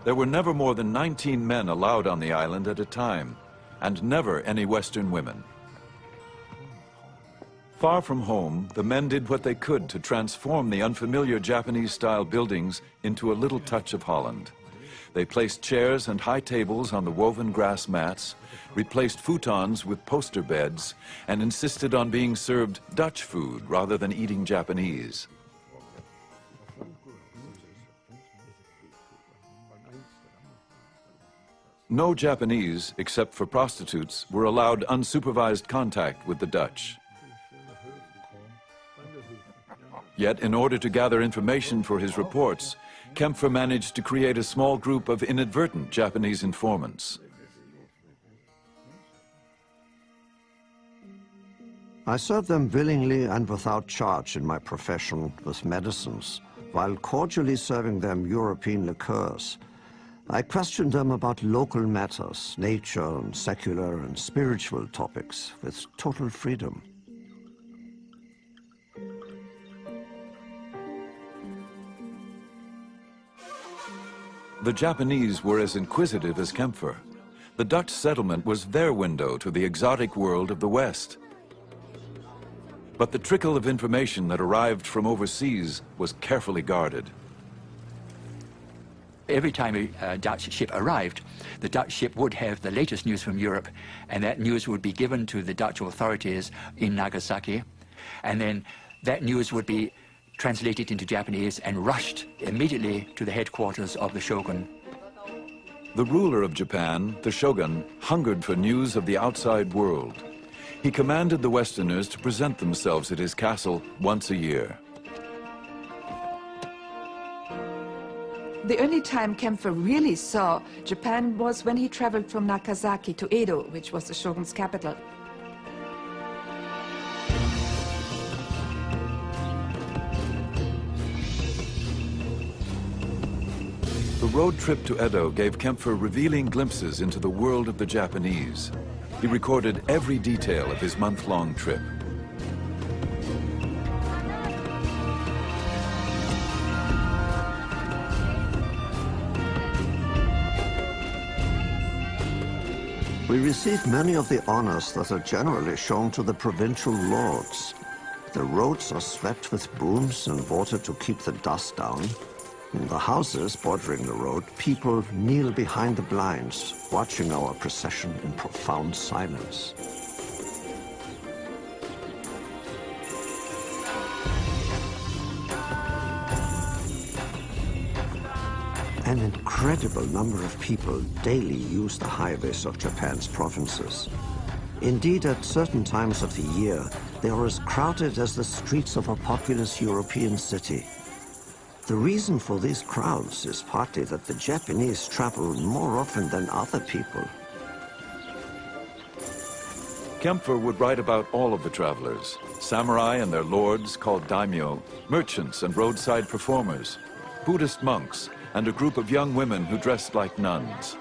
There were never more than 19 men allowed on the island at a time, and never any Western women. Far from home, the men did what they could to transform the unfamiliar Japanese-style buildings into a little touch of Holland. They placed chairs and high tables on the woven grass mats, replaced futons with poster beds, and insisted on being served Dutch food rather than eating Japanese. No Japanese, except for prostitutes, were allowed unsupervised contact with the Dutch. Yet, in order to gather information for his reports, Kempfer managed to create a small group of inadvertent Japanese informants. I served them willingly and without charge in my profession with medicines, while cordially serving them European liqueurs. I questioned them about local matters, nature and secular and spiritual topics, with total freedom. The Japanese were as inquisitive as Kempfer. The Dutch settlement was their window to the exotic world of the West. But the trickle of information that arrived from overseas was carefully guarded. Every time a Dutch ship arrived, the Dutch ship would have the latest news from Europe, and that news would be given to the Dutch authorities in Nagasaki, and then that news would be translated into Japanese and rushed immediately to the headquarters of the shogun. The ruler of Japan, the shogun, hungered for news of the outside world. He commanded the Westerners to present themselves at his castle once a year. The only time Kempfer really saw Japan was when he traveled from Nagasaki to Edo, which was the shogun's capital. The road trip to Edo gave Kempfer revealing glimpses into the world of the Japanese. He recorded every detail of his month-long trip. We received many of the honors that are generally shown to the provincial lords. The roads are swept with brooms and water to keep the dust down. In the houses bordering the road, people kneel behind the blinds, watching our procession in profound silence. An incredible number of people daily use the highways of Japan's provinces. Indeed, at certain times of the year, they are as crowded as the streets of a populous European city. The reason for these crowds is partly that the Japanese travel more often than other people. Kempfer would write about all of the travelers, samurai and their lords called daimyo, merchants and roadside performers, Buddhist monks, and a group of young women who dressed like nuns.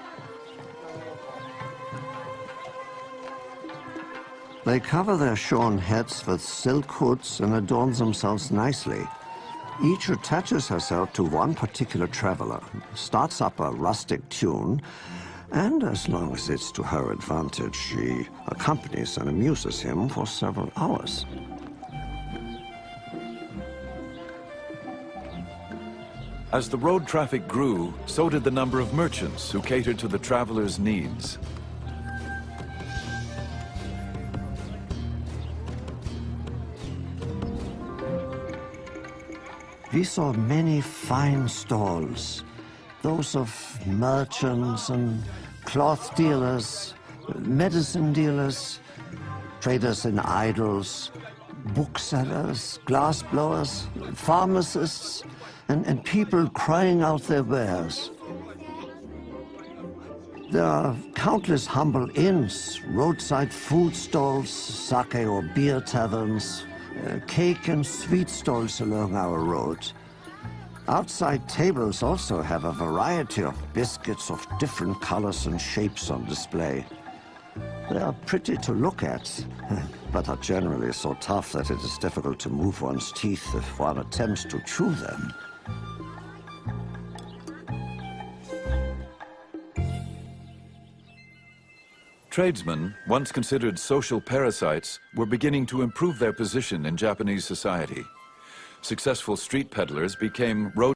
They cover their shorn heads with silk hoods and adorn themselves nicely. Each attaches herself to one particular traveler, starts up a rustic tune, and as long as it's to her advantage, she accompanies and amuses him for several hours. As the road traffic grew, so did the number of merchants who catered to the travelers' needs. We saw many fine stalls, those of merchants and cloth dealers, medicine dealers, traders in idols, booksellers, glass blowers, pharmacists, and people crying out their wares. There are countless humble inns, roadside food stalls, sake or beer taverns, cake and sweet stalls along our road. Outside tables also have a variety of biscuits of different colors and shapes on display. They are pretty to look at, but are generally so tough that it is difficult to move one's teeth if one attempts to chew them. Tradesmen, once considered social parasites, were beginning to improve their position in Japanese society. Successful street peddlers became road